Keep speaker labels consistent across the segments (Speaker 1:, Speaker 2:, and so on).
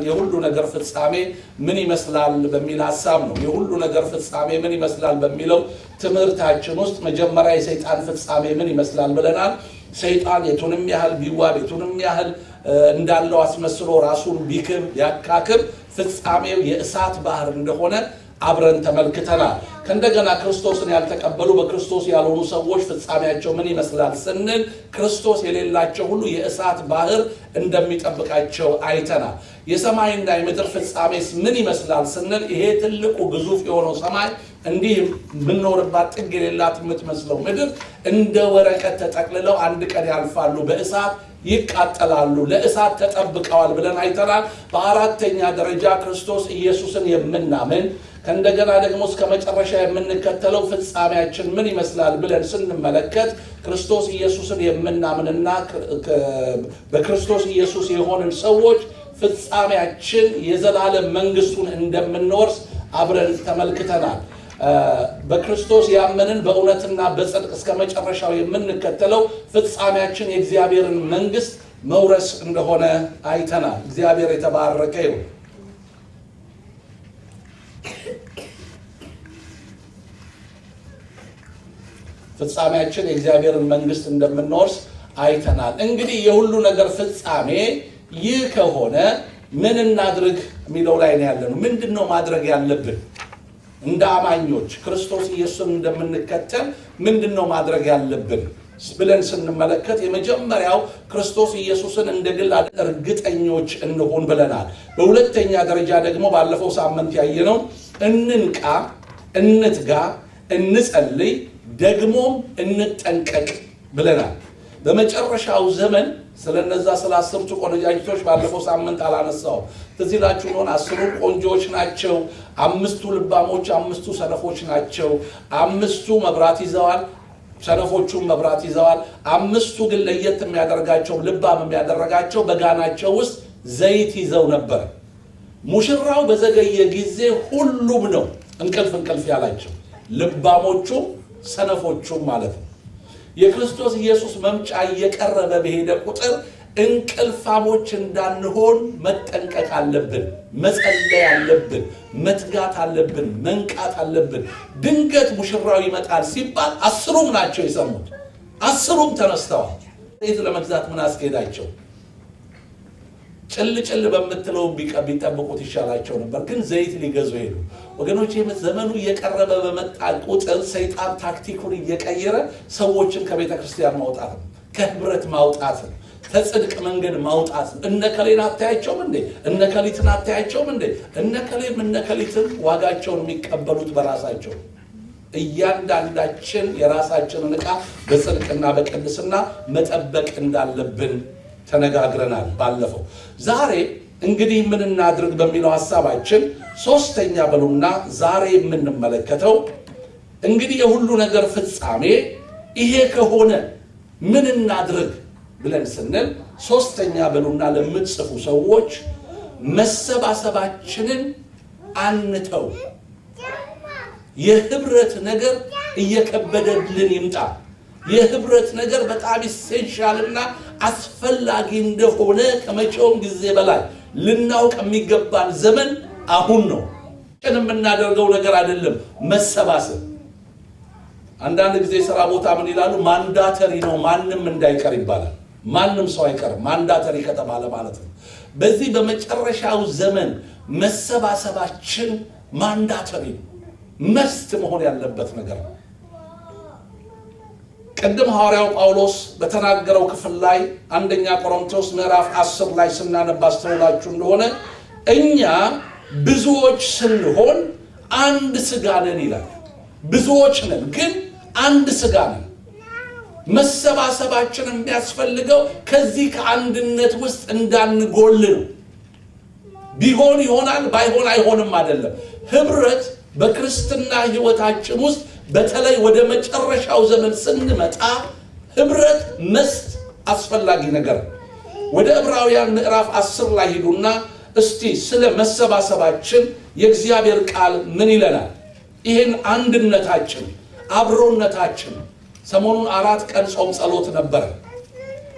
Speaker 1: የሁሉ ነገር ፍጻሜ ምን ይመስላል በሚል ሐሳብ ነው። የሁሉ ነገር ፍጻሜ ምን ይመስላል በሚለው ትምህርታችን ውስጥ መጀመሪያ የሰይጣን ፍጻሜ ምን ይመስላል ብለናል። ሰይጣን የቱንም ያህል ቢዋብ የቱንም ያህል እንዳለው አስመስሎ ራሱን ቢክብ ያካክብ ፍጻሜው የእሳት ባህር እንደሆነ አብረን ተመልክተናል። ከእንደገና ክርስቶስን ያልተቀበሉ በክርስቶስ ያልሆኑ ሰዎች ፍጻሜያቸው ምን ይመስላል ስንል ክርስቶስ የሌላቸው ሁሉ የእሳት ባህር እንደሚጠብቃቸው አይተናል። የሰማይና የምድር ፍጻሜስ ምን ይመስላል ስንል ይሄ ትልቁ ግዙፍ የሆነው ሰማይ እንዲህ ምንኖርባት ጥግ የሌላት የምትመስለው ምድር እንደ ወረቀት ተጠቅልለው አንድ ቀን ያልፋሉ፣ በእሳት ይቃጠላሉ፣ ለእሳት ተጠብቀዋል ብለን አይተናል። በአራተኛ ደረጃ ክርስቶስ ኢየሱስን የምናምን ከእንደገና ደግሞ እስከ መጨረሻ የምንከተለው ፍጻሜያችን ምን ይመስላል ብለን ስንመለከት ክርስቶስ ኢየሱስን የምናምንና በክርስቶስ ኢየሱስ የሆንን ሰዎች ፍጻሜያችን የዘላለም መንግስቱን እንደምንወርስ አብረን ተመልክተናል። በክርስቶስ ያመንን በእውነትና በጽድቅ እስከ መጨረሻው የምንከተለው ፍጻሜያችን የእግዚአብሔርን መንግስት መውረስ እንደሆነ አይተናል። እግዚአብሔር የተባረከ ይሁን። ፍጻሜያችን የእግዚአብሔርን መንግስት እንደምንወርስ አይተናል። እንግዲህ የሁሉ ነገር ፍጻሜ ይህ ከሆነ ምን እናድርግ የሚለው ላይ ነው ያለነው። ምንድነው ማድረግ ያለብን? እንደ አማኞች ክርስቶስ ኢየሱስን እንደምንከተል ምንድነው ማድረግ ያለብን ብለን ስንመለከት የመጀመሪያው ክርስቶስ ኢየሱስን እንደግል እርግጠኞች እንሆን ብለናል። በሁለተኛ ደረጃ ደግሞ ባለፈው ሳምንት ያየነው እንንቃ፣ እንትጋ፣ እንጸልይ፣ ደግሞም እንጠንቀቅ ብለናል። በመጨረሻው ዘመን ስለነዛ 10ቱ ቆነጃጅቶች ባለፈው ሳምንት አላነሳውም። ስለዚህ ላችሁ ነው 10ቱ ቆንጆች ናቸው፣ 5ቱ ልባሞች፣ 5ቱ ሰነፎች ናቸው። 5ቱ መብራት ይዘዋል፣ ሰነፎቹም መብራት ይዘዋል። 5ቱ ግን ለየት የሚያደርጋቸው ልባም የሚያደርጋቸው በጋናቸው ውስጥ ዘይት ይዘው ነበር። ሙሽራው በዘገየ ጊዜ ሁሉም ነው እንቅልፍ ያላቸው፣ ልባሞቹም ሰነፎቹም ማለት ነው። የክርስቶስ ኢየሱስ መምጫ እየቀረበ በሄደ ቁጥር እንቅልፋሞች እንዳንሆን መጠንቀቅ አለብን፣ መጸለይ አለብን፣ መትጋት አለብን፣ መንቃት አለብን። ድንገት ሙሽራው ይመጣል ሲባል 10ሩም ናቸው የሰሙት፣ 10ሩም ተነስተዋል። ዘይት ለመግዛት ምን አስኬዳቸው? ጭል በመትለው ቢጠብቁት ይሻላቸው ነበር፣ ግን ዘይት ሊገዙ ሄዱ። ወገኖች ዘመኑ እየቀረበ በመጣ ቁጥር ሰይጣን ታክቲኩን እየቀየረ ሰዎችን ከቤተ ክርስቲያን ማውጣት ነው፣ ከህብረት ማውጣት ነው፣ ከጽድቅ መንገድ ማውጣት ነው። እነከሌን አታያቸውም እንዴ? እነከሊትን አታያቸውም እንዴ? እነከሌም እነከሊትን ዋጋቸውን የሚቀበሉት በራሳቸው። እያንዳንዳችን የራሳችንን ዕቃ በጽድቅና በቅድስና መጠበቅ እንዳለብን ተነጋግረናል ባለፈው። ዛሬ እንግዲህ ምን እናድርግ በሚለው ሐሳባችን ሶስተኛ በሉና ዛሬ የምንመለከተው እንግዲህ የሁሉ ነገር ፍጻሜ ይሄ ከሆነ ምን እናድርግ ብለን ስንል ሶስተኛ በሉና ለምትጽፉ ሰዎች መሰባሰባችንን አንተው። የህብረት ነገር እየከበደልን ይምጣ። የህብረት ነገር በጣም ኢሴንሻልና አስፈላጊ እንደሆነ ከመቼውም ጊዜ በላይ ልናውቅ የሚገባን ዘመን አሁን ነው። የምናደርገው ነገር አይደለም መሰባሰብ። አንዳንድ ጊዜ ስራ ቦታ ምን ይላሉ? ማንዳተሪ ነው፣ ማንም እንዳይቀር ይባላል። ማንም ሰው አይቀርም ማንዳተሪ ከተባለ ማለት ነው። በዚህ በመጨረሻው ዘመን መሰባሰባችን ማንዳተሪ መስት መሆን ያለበት ነገር ነው። ቅድም ሐዋርያው ጳውሎስ በተናገረው ክፍል ላይ አንደኛ ቆሮንቶስ ምዕራፍ 10 ላይ ስናነብ አስተውላችሁ እንደሆነ እኛ ብዙዎች ስንሆን አንድ ሥጋ ነን ይላል። ብዙዎች ነን ግን አንድ ሥጋ ነን። መሰባሰባችን የሚያስፈልገው ከዚህ ከአንድነት ውስጥ እንዳንጎል ነው። ቢሆን ይሆናል ባይሆን አይሆንም አይደለም። ህብረት በክርስትና ህይወታችን ውስጥ በተለይ ወደ መጨረሻው ዘመን ስንመጣ ህብረት መስት አስፈላጊ ነገር። ወደ ዕብራውያን ምዕራፍ 10 ላይ ሄዱና እስቲ ስለ መሰባሰባችን የእግዚአብሔር ቃል ምን ይለናል? ይሄን አንድነታችን አብሮነታችን ሰሞኑን 4 ቀን ጾም ጸሎት ነበር።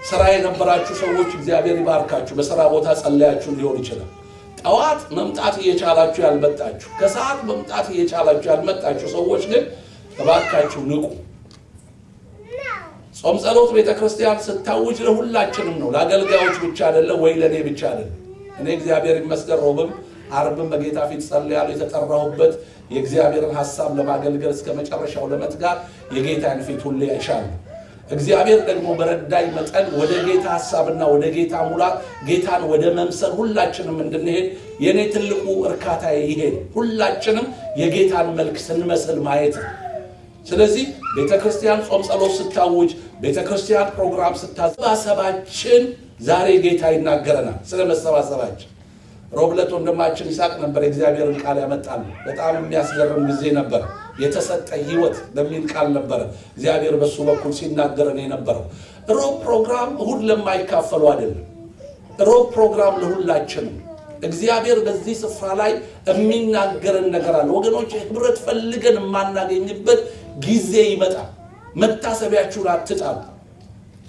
Speaker 1: ስራ የነበራችሁ ሰዎች እግዚአብሔር ይባርካችሁ። በሥራ ቦታ ጸለያችሁ ሊሆን ይችላል። ጠዋት መምጣት እየቻላችሁ ያልመጣችሁ ከሰዓት መምጣት እየቻላችሁ ያልመጣችሁ ሰዎች ግን ተባካችሁ ንቁ ጾም ጸሎት ቤተክርስቲያን ስታውጅ ለሁላችንም ነው ለአገልጋዮች ብቻ አይደለም ወይ ለኔ ብቻ አይደለም እኔ እግዚአብሔር ይመስገን ሮብም አርብም በጌታ ፊት ጸልያለሁ የተጠራሁበት የእግዚአብሔርን ሐሳብ ለማገልገል እስከ መጨረሻው ለመትጋት የጌታን ፊት ሁሌ ያሻል እግዚአብሔር ደግሞ በረዳይ መጠን ወደ ጌታ ሐሳብና ወደ ጌታ ሙላት ጌታን ወደ መምሰል ሁላችንም እንድንሄድ የኔ ትልቁ እርካታዬ ይሄ ሁላችንም የጌታን መልክ ስንመስል ማየት ስለዚህ ቤተክርስቲያን ጾም ጸሎት ስታውጅ ቤተክርስቲያን ፕሮግራም ስታሰባሰባችን ዛሬ ጌታ ይናገረናል ስለመሰባሰባችን ሮብለት ወንድማችን ይሳቅ ነበር እግዚአብሔርን ቃል ያመጣል በጣም የሚያስገርም ጊዜ ነበር የተሰጠ ህይወት በሚል ቃል ነበር እግዚአብሔር በሱ በኩል ሲናገረን የነበረው ሮብ ፕሮግራም እሁድ ለማይካፈሉ አይደለም ሮብ ፕሮግራም ለሁላችንም እግዚአብሔር በዚህ ስፍራ ላይ የሚናገረን ነገር አለ ወገኖች ህብረት ፈልገን ማናገኝበት ጊዜ ይመጣል መታሰቢያችሁን አትጣሉ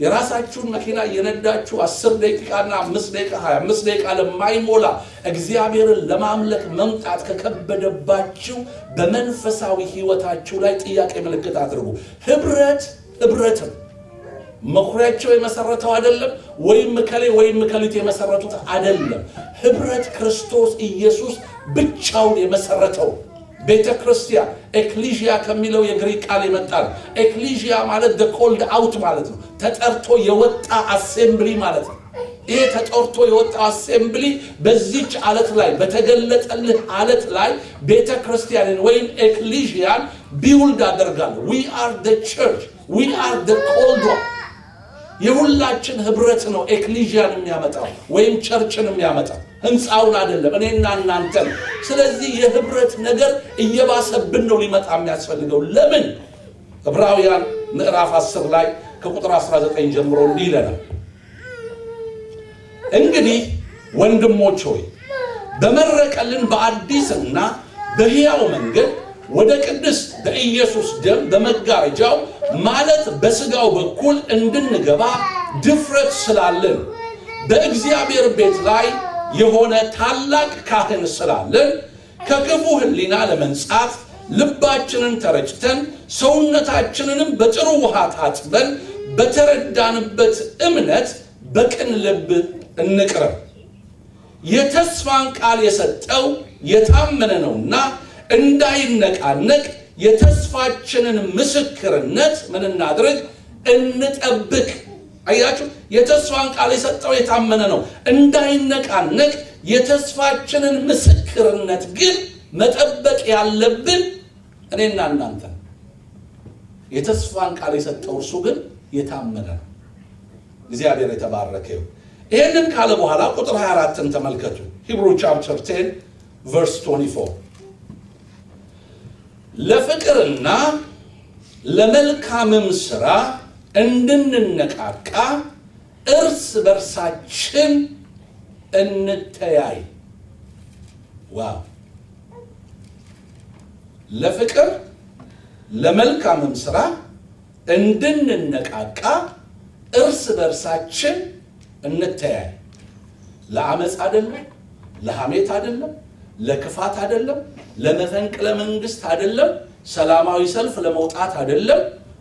Speaker 1: የራሳችሁን መኪና የነዳችሁ 10 ደቂቃና 5 ደቂቃ 25 ደቂቃ ለማይሞላ እግዚአብሔርን ለማምለክ መምጣት ከከበደባችሁ በመንፈሳዊ ህይወታችሁ ላይ ጥያቄ ምልክት አድርጉ ህብረት መኩሪያቸው የመሰረተው አይደለም ወይም ከሊት የመሰረቱት አይደለም ህብረት ክርስቶስ ኢየሱስ ብቻውን የመሰረተው ቤተክርስቲያን ኤክሊዥያ ከሚለው የግሪክ ቃል ይመጣል ኤክሊዥያ ማለት the called out ማለት ነው ተጠርቶ የወጣ አሴምብሊ ማለት ነው ይሄ ተጠርቶ የወጣ አሴምብሊ በዚህች አለት ላይ በተገለጠልህ አለት ላይ ቤተክርስቲያንን ወይም ኤክሊዥያን ቢውልድ አደርጋለሁ we are the church we are the called one የሁላችን ህብረት ነው ኤክሊዥያን የሚያመጣው ወይም ቸርችን የሚያመጣው ህንጻውን አይደለም እኔና እናንተ ስለዚህ የህብረት ነገር እየባሰብን ነው ሊመጣ የሚያስፈልገው ለምን ዕብራውያን ምዕራፍ 10 ላይ ከቁጥር 19 ጀምሮ እንዲለናል እንግዲህ ወንድሞች ሆይ በመረቀልን በአዲስና በሕያው መንገድ ወደ ቅድስት በኢየሱስ ደም በመጋረጃው ማለት በስጋው በኩል እንድንገባ ድፍረት ስላለን በእግዚአብሔር ቤት ላይ የሆነ ታላቅ ካህን ስላለን ከክፉ ህሊና ለመንጻት ልባችንን ተረጭተን ሰውነታችንንም በጥሩ ውሃ ታጥበን በተረዳንበት እምነት በቅን ልብ እንቅረብ የተስፋን ቃል የሰጠው የታመነ ነውና እንዳይነቃነቅ የተስፋችንን ምስክርነት ምን እናድርግ እንጠብቅ አያችሁ የተስፋን ቃል የሰጠው የታመነ ነው እንዳይነቃነቅ የተስፋችንን ምስክርነት ግን መጠበቅ ያለብን እኔና እናንተ የተስፋን ቃል የሰጠው እርሱ ግን የታመነ ነው እግዚአብሔር የተባረከ ይሁን ይሄንን ካለ በኋላ ቁጥር 24ን ተመልከቱ Hebrews chapter 10 verse 24 ለፍቅርና ለመልካምም ሥራ እንድንነቃቃ እርስ በርሳችን እንተያይ ዋው ለፍቅር ለመልካምም ሥራ እንድንነቃቃ እርስ በርሳችን እንተያይ ለአመጽ አይደለም ለሐሜት አይደለም ለክፋት አይደለም ለመፈንቅለ መንግስት አይደለም ሰላማዊ ሰልፍ ለመውጣት አይደለም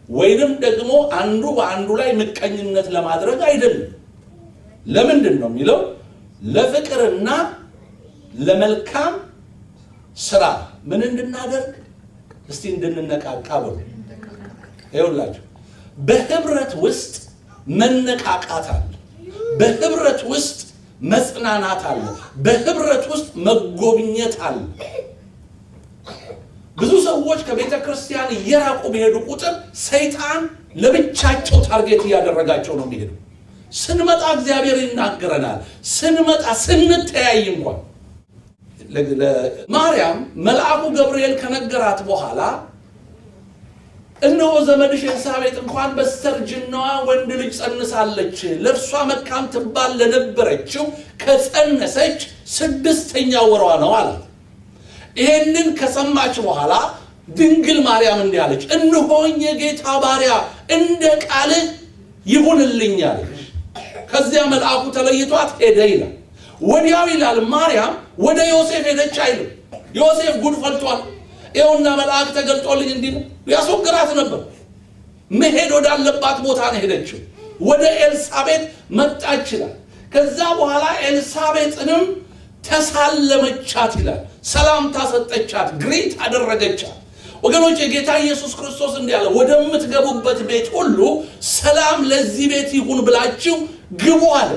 Speaker 1: ወይንም ደግሞ አንዱ በአንዱ ላይ ምቀኝነት ለማድረግ አይደለም ለምንድን ነው የሚለው ለፍቅርና ለመልካም ሥራ ምን እንድናደርግ እስቲ እንድንነቃቃ ብሎ ይኸውላችሁ በህብረት ውስጥ መነቃቃት አለ በህብረት ውስጥ መጽናናት አለ በህብረት ውስጥ መጎብኘት አለ ብዙ ሰዎች ከቤተ ክርስቲያን እየራቁ በሄዱ ቁጥር ሰይጣን ለብቻቸው ታርጌት ያደረጋቸው ነው የሚሄዱ ስንመጣ እግዚአብሔር ይናገረናል ስንመጣ ስንተያይ እንኳን ለማርያም መልአኩ ገብርኤል ከነገራት በኋላ እነሆ ዘመድሽ ኤልሳቤጥ እንኳን በስተርጅናዋ ወንድ ልጅ ጸንሳለች ለእርሷ መካን ትባል ለነበረችው ከጸነሰች 6ኛ ወሯ ነው አላት ይሄንን ከሰማች በኋላ ድንግል ማርያም እንዲህ አለች እነሆኝ የጌታ ባሪያ እንደ ቃል ይሁንልኝ አለች ከዚያ መልአኩ ተለይቷት ሄደ ይላል ወዲያው ይላል ማርያም ወደ ዮሴፍ ሄደች አይልም። ዮሴፍ ጉድ ፈልቷል ይኸውና መልአክ ተገልጦልኝ እንዲህ ያስወግራት ነበር። መሄድ ወዳለባት ቦታ ነው ሄደችው። ወደ ኤልሳቤጥ መጣች ይላል። ከዛ በኋላ ኤልሳቤጥንም ተሳለመቻት ይላል። ሰላምታ ሰጠቻት፣ ግሪት አደረገቻት። ወገኖች የጌታ ኢየሱስ ክርስቶስ እንዲያለ ወደምትገቡበት ቤት ሁሉ ሰላም ለዚህ ቤት ይሁን ብላችሁ ግቡ አለ።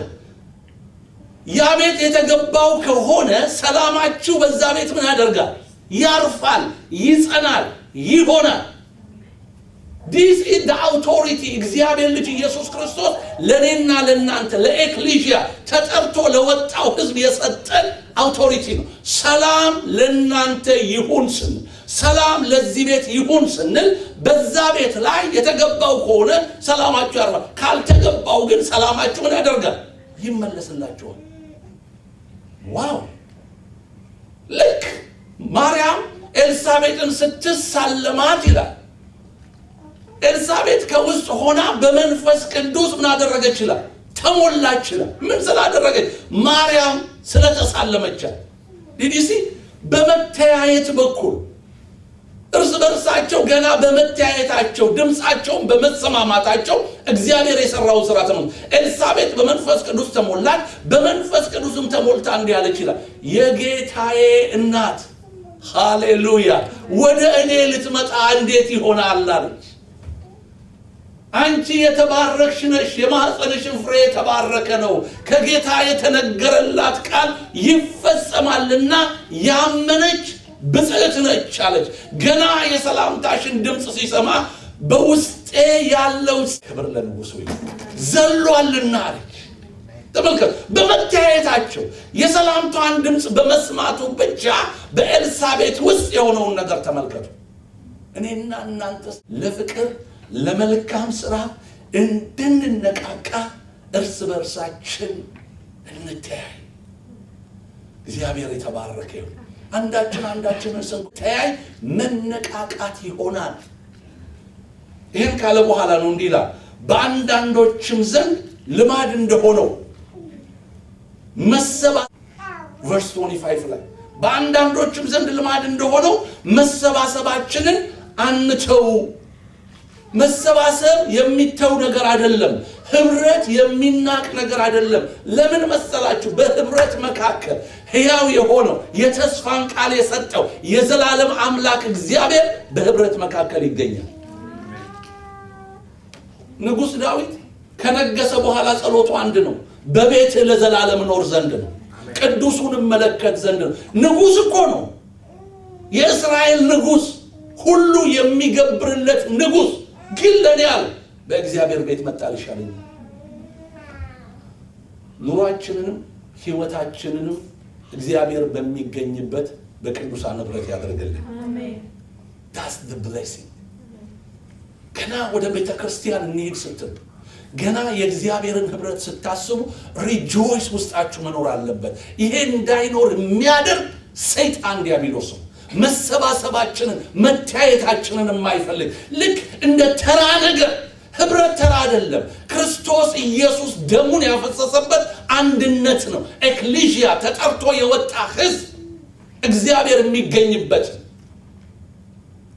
Speaker 1: ያ ቤት የተገባው ከሆነ ሰላማችሁ በዛ ቤት ምን ያደርጋል? ያርፋል፣ ይጸናል፣ ይሆናል። This is the authority እግዚአብሔር ልጅ ኢየሱስ ክርስቶስ ለኔና ለናንተ ለኤክሌሲያ ተጠርቶ ለወጣው ህዝብ የሰጠን አውቶሪቲ ነው። ሰላም ለናንተ ይሁን ስንል፣ ሰላም ለዚህ ቤት ይሁን ስንል በዛ ቤት ላይ የተገባው ከሆነ ሰላማችሁ ያርፋል። ካልተገባው ግን ሰላማችሁ ምን ያደርጋል? ይመለስላችኋል። ዋው! ልክ ማርያም ኤልሳቤጥን ስትሳለማት ይላል ኤልሳቤጥ ከውስጥ ሆና በመንፈስ ቅዱስ ምን አደረገች ይላል? ተሞላች ይላል። ምን ስላደረገች? ማርያም ስለተሳለመቻት። ዲዲሲ በመተያየት በኩል እርስ በርሳቸው ገና በመተያየታቸው ድምጻቸውን በመሰማማታቸው እግዚአብሔር የሰራው ስራ ተሞላ። ኤልሳቤጥ በመንፈስ ቅዱስ ተሞላች። በመንፈስ ቅዱስም ተሞልታ እንዲህ አለች ይላል የጌታዬ እናት ሃሌሉያ ወደ እኔ ልትመጣ እንዴት ይሆናል አለች። አንቺ የተባረክሽ ነሽ፣ የማህፀንሽን ፍሬ የተባረከ ነው፣ ከጌታ የተነገረላት ቃል ይፈጸማልና ያመነች ብጽዕት ነች አለች። ገና የሰላምታሽን ድምጽ ሲሰማ በውስጤ ያለው ክብር ለንጉሱ ዘሏልና አለች። ተመልከቱ፣ በመተያየታቸው የሰላምታን ድምጽ በመስማቱ ብቻ በኤልሳቤጥ ውስጥ የሆነውን ነገር ተመልከቱ። እኔና እናንተ ለፍቅር ለመልካም ስራ እንድንነቃቃ እርስ በርሳችን እንተያይ። እግዚአብሔር የተባረከ ይሁን። አንዳችንን ስንተያይ መነቃቃት ይሆናል። ይህን ካለ በኋላ ነው እንዲህ ይላል በአንዳንዶችም ዘንድ ልማድ እንደሆነው verse 25 ላይ በአንዳንዶችም ዘንድ ልማድ እንደሆነው መሰባሰባችንን አንተው። መሰባሰብ የሚተው ነገር አይደለም። ህብረት የሚናቅ ነገር አይደለም። ለምን መሰላችሁ? በህብረት መካከል ሕያው የሆነው የተስፋን ቃል የሰጠው የዘላለም አምላክ እግዚአብሔር በህብረት መካከል ይገኛል። ንጉሥ ዳዊት ከነገሰ በኋላ ጸሎቱ አንድ ነው። በቤት ለዘላለም ኖር ዘንድ ነው፣ ቅዱሱን መለከት ዘንድ ነው። ንጉሥ እኮ ነው፣ የእስራኤል ንጉሥ፣ ሁሉ የሚገብርለት ንጉሥ። ግን ለኔ ያለ በእግዚአብሔር ቤት መጣል ይሻለኛል። ኑሯችንንም ህይወታችንንም እግዚአብሔር በሚገኝበት በቅዱሳን ህብረት ያደርግልን። አሜን። that's the blessing። ገና ወደ ቤተ ክርስቲያን እንሄድ ስትል ገና የእግዚአብሔርን ህብረት ስታስቡ ሪጆይስ ውስጣችሁ መኖር አለበት። ይሄ እንዳይኖር የሚያደርግ ሰይጣን ዲያብሎስ ነው። መሰባሰባችንን መታየታችንን የማይፈልግ ልክ እንደ ተራ ነገር ህብረት ተራ አይደለም። ክርስቶስ ኢየሱስ ደሙን ያፈሰሰበት አንድነት ነው። ኤክሌሲያ ተጠርቶ የወጣ ህዝብ እግዚአብሔር የሚገኝበት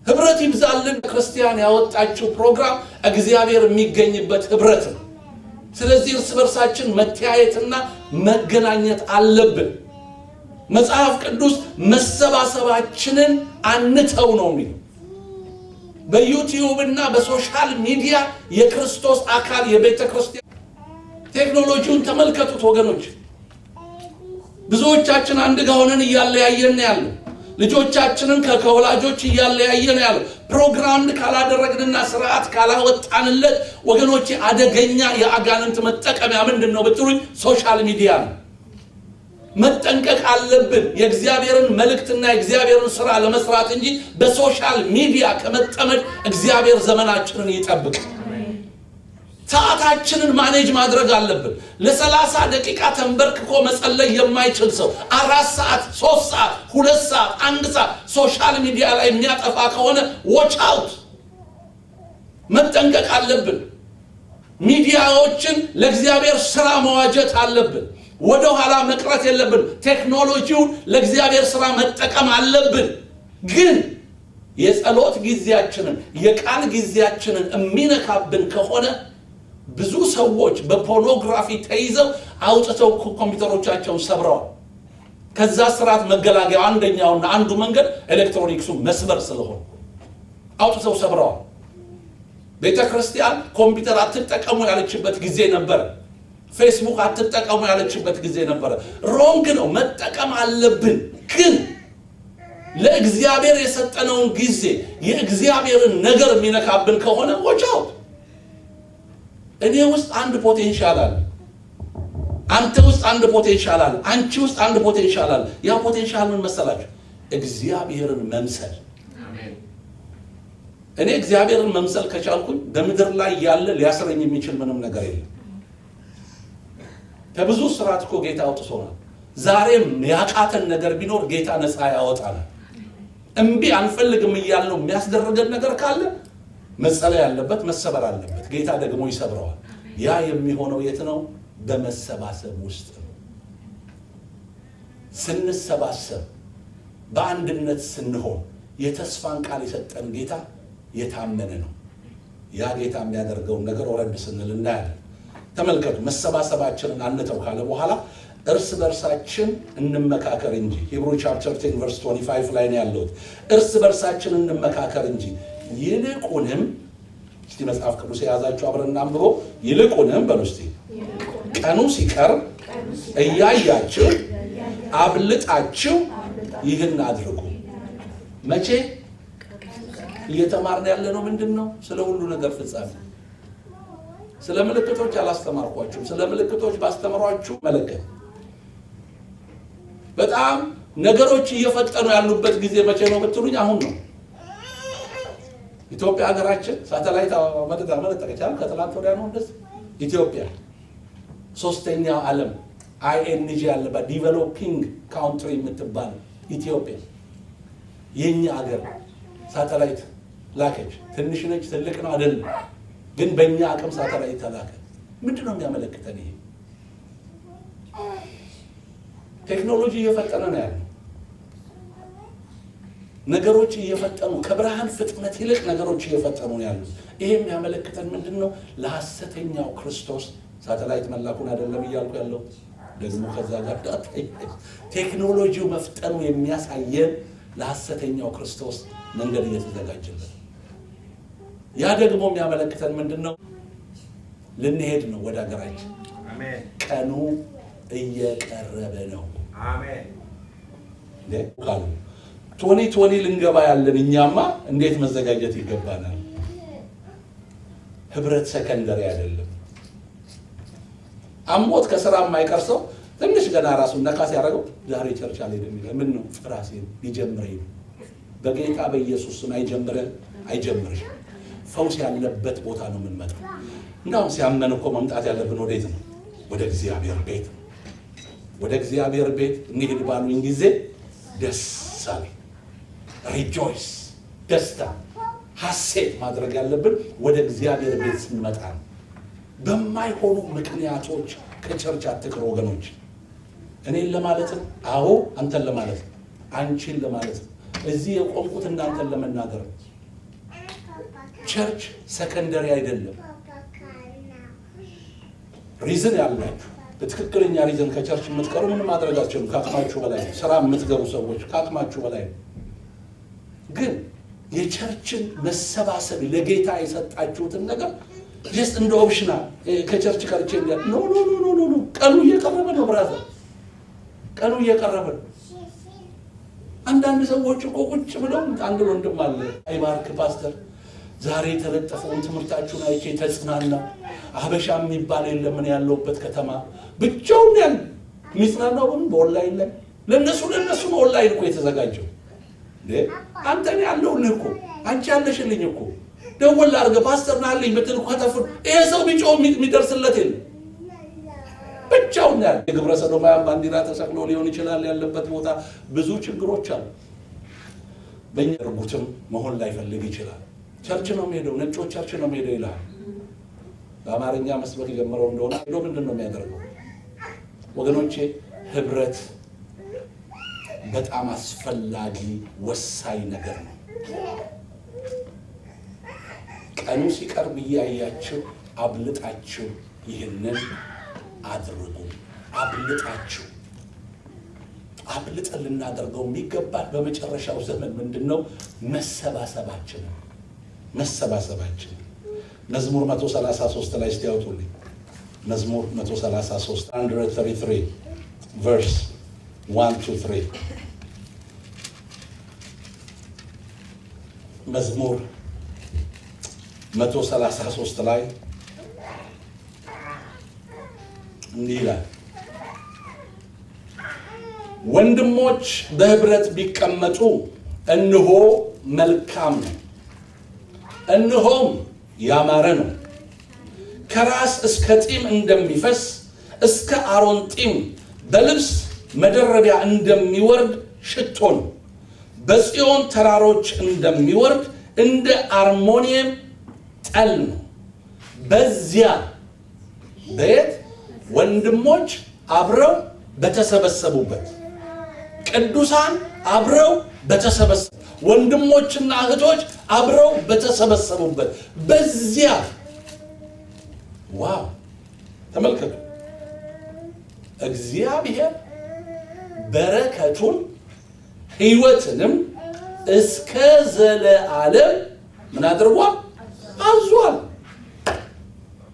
Speaker 1: ህብረት ይብዛልን። ክርስቲያን ያወጣችው ፕሮግራም እግዚአብሔር የሚገኝበት ህብረት ነው። ስለዚህ እርስ በርሳችን መተያየትና መገናኘት አለብን። መጽሐፍ ቅዱስ መሰባሰባችንን አንተው ነው የሚለው። በዩቲዩብ እና በሶሻል ሚዲያ የክርስቶስ አካል የቤተ ክርስቲያን ቴክኖሎጂውን ተመልከቱት ወገኖች። ብዙዎቻችን አንድ ጋር ሆነን እያለያየን ያለው፣ ልጆቻችንን ከወላጆች እያለያየን ያለው ፕሮግራም ካላደረግንና ስርዓት ካላወጣንለት ወገኖች አደገኛ የአጋንንት መጠቀሚያ ምንድነው ብትሉኝ ሶሻል ሚዲያ ነው። መጠንቀቅ አለብን የእግዚአብሔርን መልእክትና የእግዚአብሔርን ስራ ለመስራት እንጂ በሶሻል ሚዲያ ከመጠመድ እግዚአብሔር ዘመናችንን ይጠብቅ። ሰዓታችንን ማኔጅ ማድረግ አለብን። ለ30 ደቂቃ ተንበርክኮ መጸለይ የማይችል ሰው 4 ሰዓት 3 ሰዓት 2 ሰዓት 1 ሰዓት ሶሻል ሚዲያ ላይ የሚያጠፋ ከሆነ watch out መጠንቀቅ አለብን። ሚዲያዎችን ለእግዚአብሔር ስራ መዋጀት አለብን። ወደ ኋላ መቅረት የለብን ቴክኖሎጂውን ለእግዚአብሔር ሥራ መጠቀም አለብን ግን የጸሎት ጊዜያችንን የቃል ጊዜያችንን የሚነካብን ከሆነ ብዙ ሰዎች በፖርኖግራፊ ተይዘው አውጥተው ኮምፒውተሮቻቸውን ሰብረዋል ከዛ ስርዓት መገላገያው አንደኛውና አንዱ መንገድ ኤሌክትሮኒክሱ መስበር ስለሆነ አውጥተው ሰብረዋል ቤተክርስቲያን ኮምፒውተር አትጠቀሙ ያለችበት ጊዜ ነበር ፌስቡክ አትጠቀሙ ያለችበት ጊዜ ነበር ሮንግ ነው መጠቀም አለብን ግን ለእግዚአብሔር የሰጠነውን ጊዜ የእግዚአብሔርን ነገር የሚነካብን ከሆነ ወጫው እኔ ውስጥ አንድ ፖቴንሻል አለ አንተ ውስጥ አንድ ፖቴንሻል አለ አንቺ ውስጥ አንድ ፖቴንሻል አለ ያ ፖቴንሻል ምን መሰላችሁ እግዚአብሔርን መምሰል አሜን እኔ እግዚአብሔርን መምሰል ከቻልኩኝ በመድር ላይ ያለ ሊያስረኝ የሚችል ምንም ነገር የለም ከብዙ ስራት እኮ ጌታ አውጥቶናል ዛሬም ያቃተን ነገር ቢኖር ጌታ ነፃ ያወጣናል እንቢ አንፈልግም ይያልነው የሚያስደርገን ነገር ካለ መጸለይ ያለበት መሰበር አለበት ጌታ ደግሞ ይሰብረዋል ያ የሚሆነው የት ነው በመሰባሰብ ውስጥ ስንሰባሰብ በአንድነት ስንሆን የተስፋን ቃል የሰጠን ጌታ የታመነ ነው ያ ጌታ የሚያደርገው ነገር ወረድ ስንል እናያለን ተመልከቱ መሰባሰባችንን አንተው ካለ በኋላ እርስ በርሳችን እንመካከር እንጂ ሂብሩ ቻፕተር 10 ቨርስ 25 ላይ ነው ያለው እርስ በርሳችን እንመካከር እንጂ ይልቁንም እስቲ መጽሐፍ ቅዱስ የያዛችሁ አብረን አንብቦ ይልቁንም በሉስቲ ቀኑ ሲቀር እያያችሁ አብልጣችሁ ይህን አድርጉ መቼ እየተማርን ያለነው ምንድነው ስለ ሁሉ ነገር ፍጻሜ ስለ ምልክቶች አላስተማርኳችሁም ስለ ምልክቶች ባስተምሯችሁ መለከት በጣም ነገሮች እየፈጠኑ ያሉበት ጊዜ መቼ ነው ብትሉኝ አሁን ነው ኢትዮጵያ ሀገራችን ሳተላይት መለጠቀቻል ከትላንት ወዲያ ነው እንደዚህ ኢትዮጵያ ሶስተኛው ዓለም ING ያለበት ዲቨሎፒንግ ካንትሪ የምትባል ኢትዮጵያ የኛ ሀገር ሳተላይት ላከች ትንሽ ነች ትልቅ ነው አይደለም ግን በእኛ አቅም ሳተላይት ተላከ ምንድነው የሚያመለክተን ይሄ ቴክኖሎጂ እየፈጠነ ነው ያለው ነገሮች እየፈጠኑ ከብርሃን ፍጥነት ይልቅ ነገሮች እየፈጠኑ ነው ያሉት ይሄ የሚያመለክተን ምንድነው ለሐሰተኛው ክርስቶስ ሳተላይት መላኩን አይደለም ይያልኩ ያለው ደግሞ ከዛ ጋር ቴክኖሎጂው መፍጠኑ የሚያሳየን ለሐሰተኛው ክርስቶስ መንገድ እየተዘጋጀለት ያ ደግሞ የሚያመለክተን ምንድነው ልንሄድ ነው ወደ ሀገራችን አሜን ቀኑ እየቀረበ ነው አሜን ለካሉ 2020 ልንገባ ያለን እኛማ እንዴት መዘጋጀት ይገባናል ህብረት ሰከንደሪ አይደለም አሞት ከሥራ የማይቀርሰው ትንሽ ገና ራሱን ነካስ ያደረገው ዛሬ ቸርች አልሄድም ይላል ምን ነው ፍራሴን ሊጀምረኝ በጌታ በኢየሱስ ስም አይጀምርሽ ፈውስ ያለበት ቦታ ነው የምንመጣው እንዳው ሲያመን እኮ መምጣት ያለብን ወዴት ነው ወደ እግዚአብሔር ቤት ወደ እግዚአብሔር ቤት እንሂድ ባሉኝ ጊዜ ደስ አለኝ ሪጆይስ ደስታ ሐሴት ማድረግ ያለብን ወደ እግዚአብሔር ቤት ስንመጣ ነው በማይሆኑ ምክንያቶች ከቸርች አትቅሩ ወገኖች እኔን ለማለት አዎ አንተን ለማለት አንቺን ለማለት እዚህ የቆምኩት እናንተን ለመናገር ቸርች ሰከንደሪ አይደለም ሪዝን ያላችሁ በትክክለኛ ሪዝን ከቸርች የምትቀሩ ምን ማድረጋችሁ ካቅማችሁ በላይ ስራ የምትገቡ ሰዎች ካቅማችሁ በላይ ግን የቸርችን መሰባሰብ ለጌታ የሰጣችሁትን ነገር just እንደ ኦፕሽናል ከቸርች ቀርቼ ኖ ቀኑ እየቀረበ ነው ብራዘር ቀኑ እየቀረበ ነው አንዳንድ ሰዎች እኮ ቁጭ ብለው አንድ ወንድም አለ አይባርክ ፓስተር ዛሬ ተለጠፈውን ትምህርታችሁን አይቼ ተጽናና አበሻም የሚባል የለም ምን ያለውበት ከተማ ብቻውን ያን ሚስናናው በኦንላይን ላይ ለነሱ ነው ኦንላይን እኮ የተዘጋጀው አንተን ያለውልህ እኮ አንቺ ያለሽልኝ እኮ ደወል አድርገ ፓስተር ናልኝ በትል ከተፍ ይሄ ሰው ቢጮህ የሚደርስለት የለም ብቻውን ያለ የግብረ ሰዶማውያን ባንዲራ ተሰቅሎ ሊሆን ይችላል ያለበት ቦታ ብዙ ችግሮች አሉ በእርጉትም መሆን ላይ ፈልግ ይችላል ቸርች ነው የሚሄደው ነጮች ቸርች ነው የሚሄደው ይላል በአማርኛ መስበክ ጀምረው እንደሆነ ሄዶ ምንድነው የሚያደርገው ወገኖቼ ህብረት በጣም አስፈላጊ ወሳኝ ነገር ነው። ቀኑ ሲቀርብ ያያችሁ አብልጣችሁ ይሄንን አድርጉ። አብልጠን ልናደርገው የሚገባል በመጨረሻው ዘመን ምንድነው? መሰባሰባችን። መዝሙር 133 ላይ እስቲያውጡልኝ። መዝሙር 133 133 verse 1 to 3 መዝሙር 133 ላይ እንዲህ ይላል፣ ወንድሞች በህብረት ቢቀመጡ እነሆ መልካም ነው፣ እነሆም ያማረ ነው። ከራስ እስከ ጢም እንደሚፈስ እስከ አሮን ጢም በልብስ መደረቢያ እንደሚወርድ ሽቶ ነው። በጽዮን ተራሮች እንደሚወርድ እንደ አርሞኒየም ጠል ነው። በዚያ ቤት ወንድሞች አብረው በተሰበሰቡበት፣ ቅዱሳን አብረው በተሰበሰቡ፣ ወንድሞችና እህቶች አብረው በተሰበሰቡበት በዚያ ዋው! ተመልከቱ። እግዚአብሔር በረከቱን ሕይወትንም እስከ ዘለዓለም ምን አድርጓል? አዟል።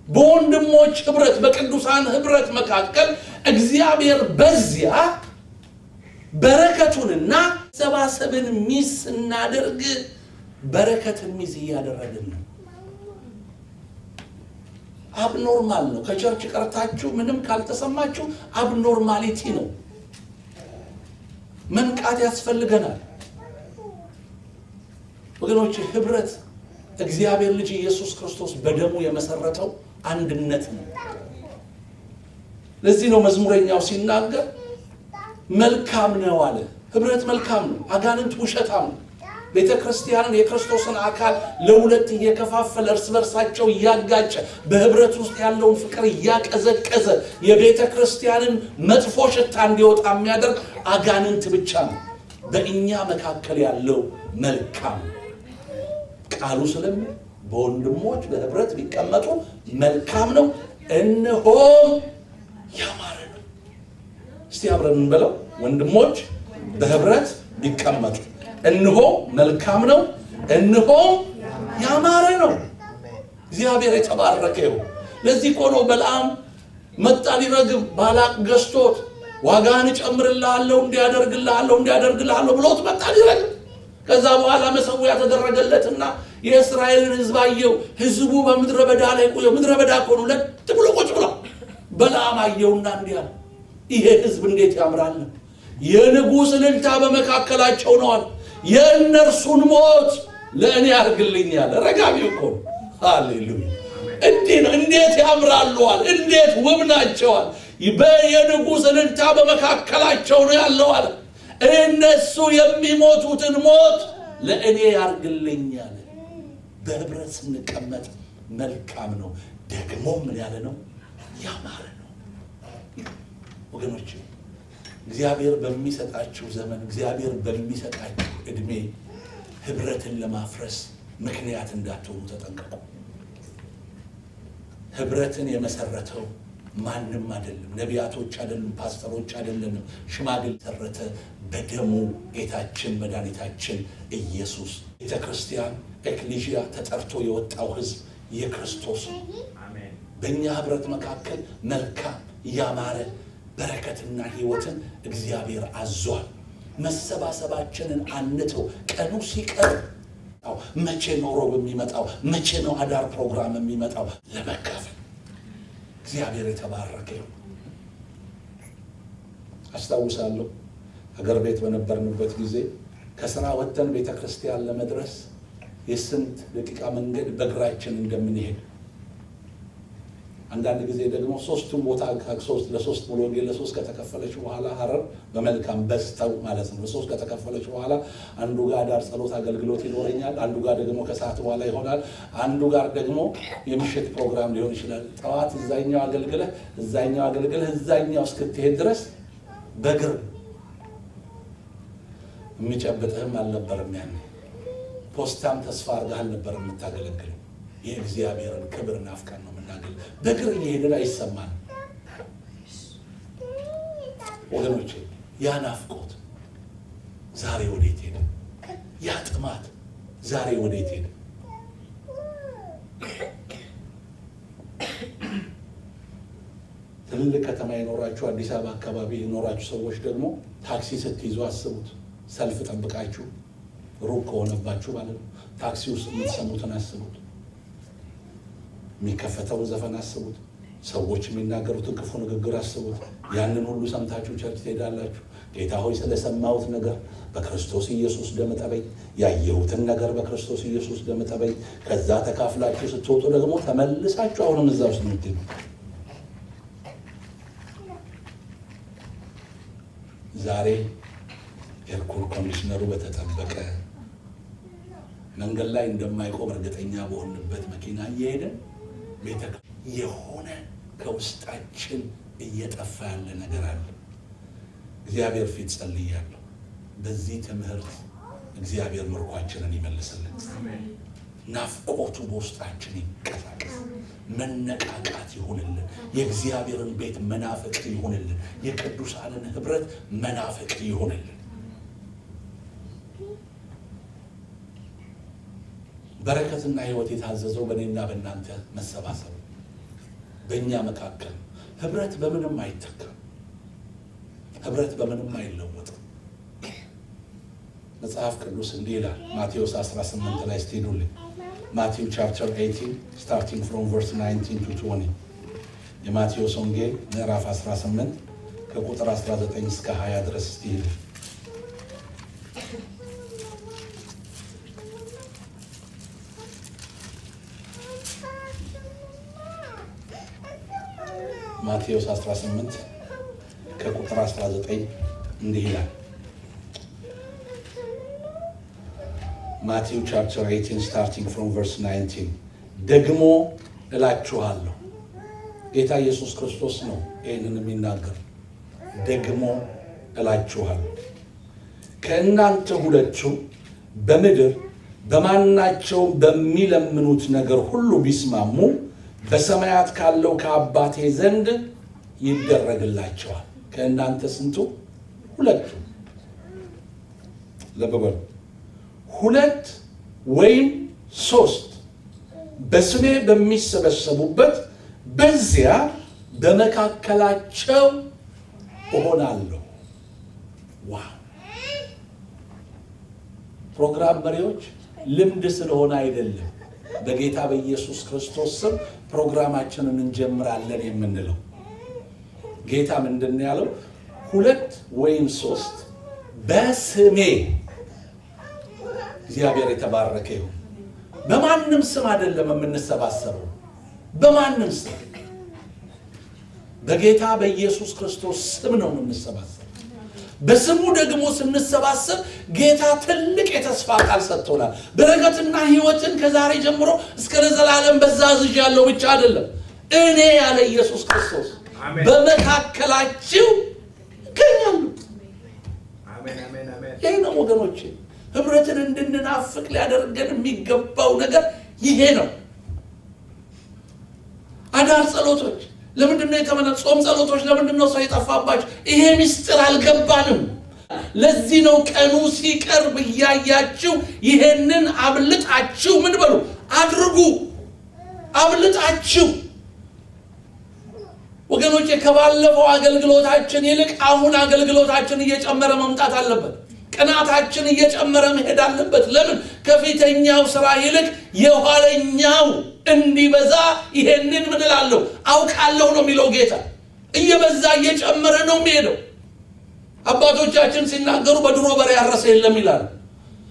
Speaker 1: በወንድሞች ህብረት፣ በቅዱሳን ህብረት መካከል እግዚአብሔር በዚያ በረከቱንና ሰባሰብን ሚስ እናደርግ በረከትን ሚስ ያደረግን ነው። አብኖርማል ነው። ከቸርች ቀርታችሁ ምንም ካልተሰማችሁ አብኖርማሊቲ ነው። መንቃት ያስፈልገናል ወገኖች። ህብረት እግዚአብሔር ልጅ ኢየሱስ ክርስቶስ በደሙ የመሰረተው አንድነት ነው። ለዚህ ነው መዝሙረኛው ሲናገር መልካም ነው አለ። ህብረት መልካም ነው። አጋንንት ውሸታም ነው። ቤተክርስቲያንን የክርስቶስን አካል ለሁለት እየከፋፈለ እርስ በርሳቸው እያጋጨ በህብረት ውስጥ ያለውን ፍቅር እያቀዘቀዘ የቤተክርስቲያንን መጥፎ ሽታ እንዲወጣ የሚያደርግ አጋንንት ብቻ ነው። በእኛ መካከል ያለው መልካም ቃሉ ስለምን በወንድሞች በህብረት ቢቀመጡ መልካም ነው፣ እነሆም ያማረ ነው። እስቲ አብረን እንበለው። ወንድሞች በህብረት ቢቀመጡ እነሆ መልካም ነው፣ እነሆ ያማረ ነው። እግዚአብሔር የተባረከ ይሁን። ለዚህ እኮ ነው በለዓም መጣ ሊረግም ባላቅ ገዝቶት ዋጋህን እጨምርልሃለሁ እንዲያደርግልሃለሁ ብሎት መጣ ሊረግም። ከዛ በኋላ መሰዊያ ተደረገለትና የእስራኤልን ህዝብ አየው። ህዝቡ በምድረ በዳ ላይ ቆየ። ምድረ በዳ ቆኑ ለጥ ብሎ ቁጭ ብሎ በለዓም አየውና እንዲህ አለ፣ ይሄ ህዝብ እንዴት ያምራል! የንጉሥ እልልታ በመካከላቸው ነው አለ። የእነርሱን ሞት ለእኔ ያርግልኛል። ረጋቢው እኮ ሃሌሉያ! እንዲህ ነው። እንዴት ያምራሉ አለ። እንዴት ውብ ናቸው አለ። የንጉሥ እልልታ በመካከላቸው ነው ያለው አለ። እነሱ የሚሞቱትን ሞት ለእኔ ያርግልኛል። በህብረት ስንቀመጥ መልካም ነው፣ ደግሞ ምን ያለ ነው? ያማረ ነው። ወገኖች እግዚአብሔር በሚሰጣችሁ ዘመን፣ እግዚአብሔር በሚሰጣችሁ እድሜ ህብረትን ለማፍረስ ምክንያት እንዳትሆኑ ተጠንቀቁ። ህብረትን የመሰረተው ማንም አይደለም፣ ነቢያቶች አይደሉም፣ ፓስተሮች አይደለም፣ ሽማግሌ ተረተ በደሙ ጌታችን መድኃኒታችን ኢየሱስ። ቤተክርስቲያን ኤክሌዥያ ተጠርቶ የወጣው ህዝብ የክርስቶስ ነው። አሜን። በእኛ ህብረት መካከል መልካም ያማረ በረከትና ህይወትን እግዚአብሔር አዟል። መሰባሰባችንን አንተው። ቀኑ ሲቀርብ መቼ ነው ሮብ የሚመጣው? መቼ ነው አዳር ፕሮግራም የሚመጣው? ለመካፈል እግዚአብሔር የተባረከ ነው። አስታውሳለሁ ሀገር ቤት በነበርንበት ጊዜ ከስራ ወጥተን ቤተክርስቲያን ለመድረስ የስንት ደቂቃ መንገድ በእግራችን እንደምንሄድ አንዳንድ ጊዜ ደግሞ ሶስቱም ቦታ ከሶስት ለሶስት ሙሉ ወንጌል ለሶስት ከተከፈለች በኋላ ሐረር በመልካም በስተው ማለት ነው ለሶስት ከተከፈለች በኋላ አንዱ ጋር ዳር ጸሎት አገልግሎት ይኖረኛል አንዱ ጋር ደግሞ ከሰዓት በኋላ ይሆናል አንዱ ጋር ደግሞ የምሽት ፕሮግራም ሊሆን ይችላል ጠዋት እዛኛው አገልግለህ እዛኛው እስክትሄድ ድረስ በግር የሚጨብጥህም አልነበረም ያኔ ፖስታም ተስፋ አድርገህ አልነበረም የምታገለግለው የእግዚአብሔርን ክብር ናፍቀን ነው የምናገል በግር እየሄድን አይሰማን ወገኖቼ ያ ናፍቆት ዛሬ ወዴት ሄደ ያ ጥማት ዛሬ ወዴት ሄደ ትልቅ ከተማ ይኖራችሁ አዲስ አበባ አካባቢ ይኖራችሁ ሰዎች ደግሞ ታክሲ ስትይዙ አስቡት ሰልፍ ጠብቃችሁ ሩቅ ከሆነባችሁ ማለት ነው ታክሲ ውስጥ የምትሰሙትን አስቡት የሚከፈተውን ዘፈን አስቡት ሰዎች የሚናገሩትን ክፉ ንግግር አስቡት ያንን ሁሉ ሰምታችሁ ቸርች ትሄዳላችሁ ጌታ ሆይ ስለሰማሁት ነገር በክርስቶስ ኢየሱስ ደም ጠበኝ ያየሁትን ነገር በክርስቶስ ኢየሱስ ደም ጠበኝ ከዛ ተካፍላችሁ ስትወጡ ደግሞ ተመልሳችሁ አሁንም እዛው ስለምትሄዱ ዛሬ ኤርኩል ኮንዲሽነሩ በተጠበቀ መንገድ ላይ እንደማይቆም እርግጠኛ በሆንበት መኪና እየሄደ የሆነ ከውስጣችን እየጠፋ ያለ ነገር አለ እግዚአብሔር ፊት ጸልያለሁ በዚህ ትምህርት እግዚአብሔር ምርኳችንን ይመልስልን ናፍቆቱ በውስጣችን ይንቀሳቀስ መነቃቃት ይሁንልን የእግዚአብሔርን ቤት መናፈቅ ይሁንልን የቅዱሳንን ህብረት መናፈቅ ይሁንልን በረከትና ህይወት የታዘዘው በእኔና በእናንተ መሰባሰብ በእኛ መካከል ህብረት በምንም አይተካም ህብረት በምንም አይለወጥም መጽሐፍ ቅዱስ እንዲህ ይላል ማቴዎስ 18 ላይ ስትሄዱልኝ Matthew chapter 18 starting from verse 19 to 20 የማቴዎስ ወንጌል ምዕራፍ 18 ከቁጥር 19 እስከ 20 ድረስ ስትሄዱ ማቴዎስ 18 ከቁጥር 19 እንዲህ ይላል Matthew chapter 18 starting from verse 19 ደግሞ እላችኋለሁ ጌታ ኢየሱስ ክርስቶስ ነው ይሄንን የሚናገር ደግሞ እላችኋለሁ ከእናንተ ሁለቱ በምድር በማናቸው በሚለምኑት ነገር ሁሉ ቢስማሙ በሰማያት ካለው ከአባቴ ዘንድ ይደረግላቸዋል ከእናንተ ስንቱ ሁለቱ ለበበሉ ሁለት ወይም ሶስት በስሜ በሚሰበሰቡበት በዚያ በመካከላቸው እሆናለሁ ዋው ፕሮግራም መሪዎች ልምድ ስለሆነ አይደለም በጌታ በኢየሱስ ክርስቶስ ስም ፕሮግራማችንን እንጀምራለን የምንለው ጌታ ምንድነው ያለው ሁለት ወይም ሶስት በስሜ እግዚአብሔር የተባረከ ይሁን በማንም ስም አይደለም የምንሰባሰበው በማንም ስም በጌታ በኢየሱስ ክርስቶስ ስም ነው የምንሰባሰበው በስሙ ደግሞ ስንሰባሰብ ጌታ ትልቅ የተስፋ ቃል ሰጥቶናል በረከትና ህይወትን ከዛሬ ጀምሮ እስከ ለዘላለም በዛዝጅ ያለው ብቻ አይደለም እኔ ያለ ኢየሱስ ክርስቶስ በመካከላችሁ ከኛሉ አሜን አሜን አሜን ይሄ ነው ወገኖቼ ህብረትን እንድንናፍቅ ሊያደርገን የሚገባው ነገር ይሄ ነው አዳር ጸሎቶች ለምንድነው የተመነው ጾም ጸሎቶች ለምንድነው ሰው የጠፋባቸው ይሄ ሚስጥር አልገባንም ለዚህ ነው ቀኑ ሲቀርብ ያያችሁ ይሄንን አብልጣችሁ ምን በሉ አድርጉ አብልጣችሁ ወገኖቼ ከባለፈው አገልግሎታችን ይልቅ አሁን አገልግሎታችን እየጨመረ መምጣት አለበት ቀናታችን እየጨመረ መሄድ አለበት ለምን ከፊተኛው ስራ ይልቅ የኋለኛው እንዲበዛ ይሄንን ምን እላለሁ አውቃለሁ ነው የሚለው ጌታ እየበዛ እየጨመረ ነው የሚሄደው አባቶቻችን ሲናገሩ በድሮ በሬ ያረሰ የለም ይላል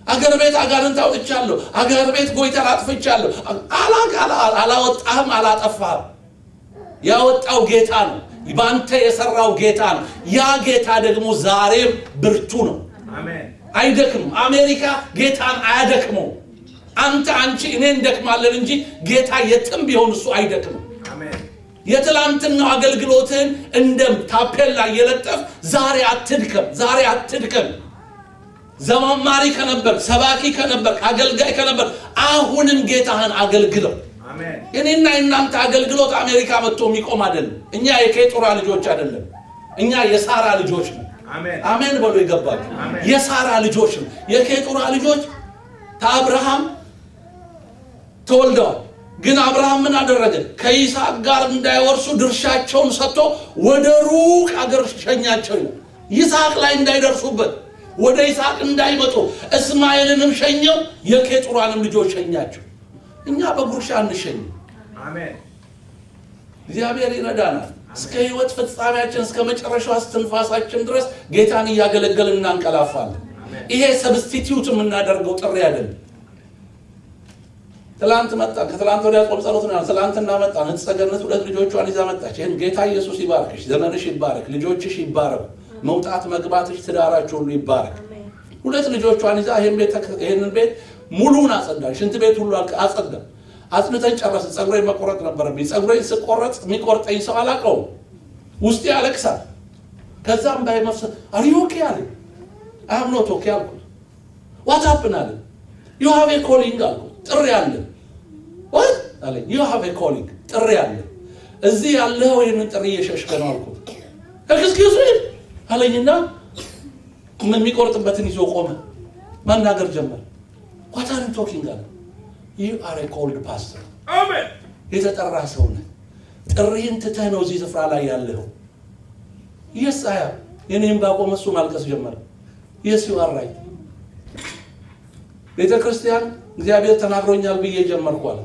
Speaker 1: አገር ቤት አጋንንት አውጥቻለሁ አገር ቤት ጎይተር አጥፍቻለሁ አላወጣህም አላጠፋህም ያወጣው ጌታ ነው ባንተ የሰራው ጌታ ነው ያ ጌታ ደግሞ ዛሬም ብርቱ ነው አሜን አይደክም አሜሪካ ጌታን አያደክመው አንተ አንቺ እኔ እንደክማለን እንጂ ጌታ የትም ቢሆን እሱ አይደክም አሜን የትላንትናው አገልግሎትን እንደም ታፔላ የለጠፍ ዛሬ አትድከም ዘማማሪ ከነበር ሰባኪ ከነበር አገልጋይ ከነበር አሁንም ጌታህን አገልግለው አሜን የኔና እናንተ አገልግሎት አሜሪካ መጥቶ የሚቆም አይደለም እኛ የኬጡራ ልጆች አይደለም እኛ የሳራ ልጆች ነን አሜን አሜን ብሎ ይገባል የሳራ ልጆች ነን የኬጡራ ልጆች ከአብርሃም ተወልደዋል ግን አብርሃም ምን አደረገ ከይስሐቅ ጋር እንዳይወርሱ ድርሻቸውን ሰጥቶ ወደ ሩቅ አገር ሸኛቸው ይስሐቅ ላይ እንዳይደርሱበት ወደ ይስሐቅ እንዳይመጡ እስማኤልንም ሸኘው የኬጡራንም ልጆች ሸኛቸው እኛ በጉርሻ አንሸኝ አሜን እግዚአብሔር ይረዳናል እስከ ህይወት ፍጻሜያችን እስከ መጨረሻው አስተንፋሳችን ድረስ ጌታን ያገለገልን እናንቀላፋለን ይሄ ሰብስቲቲዩት የምናደርገው ጥሪ አይደለም ትላንት መጣ ከትላንት ወዲያ ጾም ጸሎት ነው ትላንትና መጣ ንጽገነት ሁለት ልጆቿን ይዛ መጣች ይሄን ጌታ ኢየሱስ ይባርክሽ ዘመንሽ ይባረክ ልጆችሽ ይባረኩ መውጣት መግባትሽ ትዳራችሁ ሁሉ ይባረክ ሁለት ልጆቿን ይዛ ይሄንን ቤት ሙሉን አጸዳች ሽንት ቤት ሁሉ አጸዳ አጽድተን ጨረስን ጸጉሬ መቆረጥ ነበረብኝ ጸጉሬ ስቆረጥ የሚቆርጠኝ ሰው አላቀው ውስጤ ያለቅሳል ከዛም ባይመፍሰ አሪዮክ ያለ አም ኖት ኦኬ አልኩ what happened አለ you have a calling አልኩ ጥሪ አለ what አለ you have a calling ጥሪ አለ እዚህ ያለው ይሄንን ጥሪ እየሸሽከ ነው አልኩ excuse me አለኝና ምን የሚቆርጥበትን ይዞ ቆመ ማናገር ጀመረ what are you talking about you are a called pastor amen የተጠራ ሰው ነህ ጥሪን ትተህ ነው እዚህ ስፍራ ላይ ያለው yes I am የኔም ባቆመ እሱ ማልቀስ ጀመረ yes you are right ቤተክርስቲያን እግዚአብሔር ተናግሮኛል ብዬ ጀመርኳል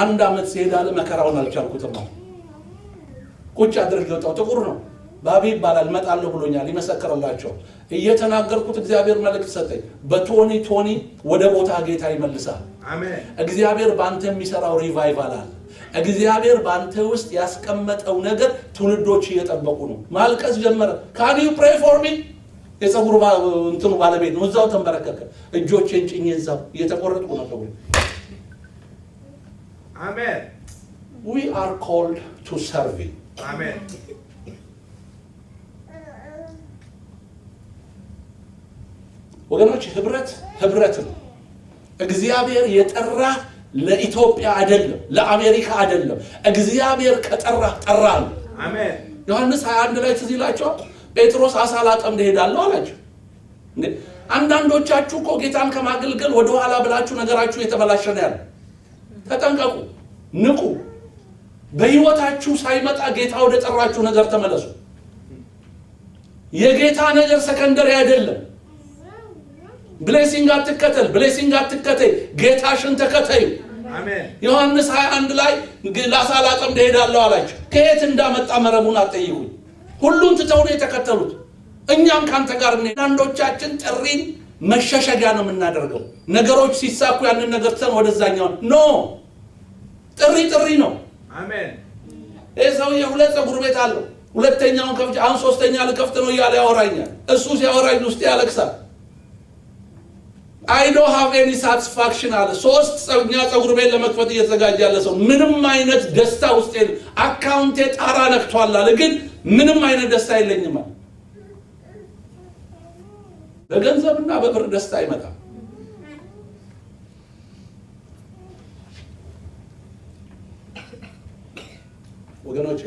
Speaker 1: አንድ አመት ሲሄዳለ መከራውን አልቻልኩትም ቁጭ አድርገው ጥቁር ነው ባቢ ይባላል መጣለው ብሎኛል ይመሰከረላቸው እየተናገርኩት እግዚአብሔር መልእክት ሰጠኝ በ2020 ወደ ቦታ ጌታ ይመልሳል አሜን እግዚአብሔር ባንተ የሚሰራው ሪቫይቫል አለ እግዚአብሔር ባንተ ውስጥ ያስቀመጠው ነገር ትውልዶች እየጠበቁ ነው ማልቀስ ጀመረ can you pray for me የጸጉሩ እንትኑ ባለቤት ነው እዛው ተንበረከከ እጆቼን ጭኜ እዛው እየተቆረጥኩ ነው አሜን we are called to serve አሜን ወገኖች ህብረት ነው እግዚአብሔር የጠራ ለኢትዮጵያ አይደለም ለአሜሪካ አይደለም እግዚአብሔር ከጠራ ጠራ ነው አሜን ዮሐንስ 21 ላይ ተዚላችሁ ጴጥሮስ አሳላጠም ሄዳለሁ አላችሁ እንዴ አንዳንዶቻችሁ እኮ ጌታን ከማገልገል ወደ ኋላ ብላችሁ ነገራችሁ የተበላሸ ነው ያለው ተጠንቀቁ ንቁ በህይወታችሁ ሳይመጣ ጌታ ወደ ጠራችሁ ነገር ተመለሱ የጌታ ነገር ሰከንደሪ አይደለም ብሌሲንግ አትከተይ ጌታሽን ተከተዩ አሜን ዮሐንስ 21 ላይ ላሳላጠም ሄዳለሁ አላችሁ ከየት እንዳመጣ መረቡን አጠይቁኝ ሁሉን ትተው ነው የተከተሉት እኛም ካንተ ጋር ነን አንዶቻችን ጥሪን መሸሸጊያ ነው የምናደርገው ነገሮች ሲሳኩ ያንን ነገር ተን ወደዛኛው ኖ ጥሪ ነው አሜን እዛው የሁለት ጸጉር ቤት አለው ሁለተኛውን ከፍቼ አሁን ሶስተኛ ልከፍት ነው እያለ ያወራኛል እሱ ሲያወራኝ ውስጥ ያለቅሳል I don't have any satisfaction አለ ሶስት ጸጉር ቤት ለመክፈት እየተዘጋጀ ያለ ሰው ምንም አይነት ደስታ ውስጥ የለም አካውንቴ ጣራ ነክቷል አለ ግን ምንም አይነት ደስታ የለኝም በገንዘብና በብር ደስታ አይመጣም ወገኖቼ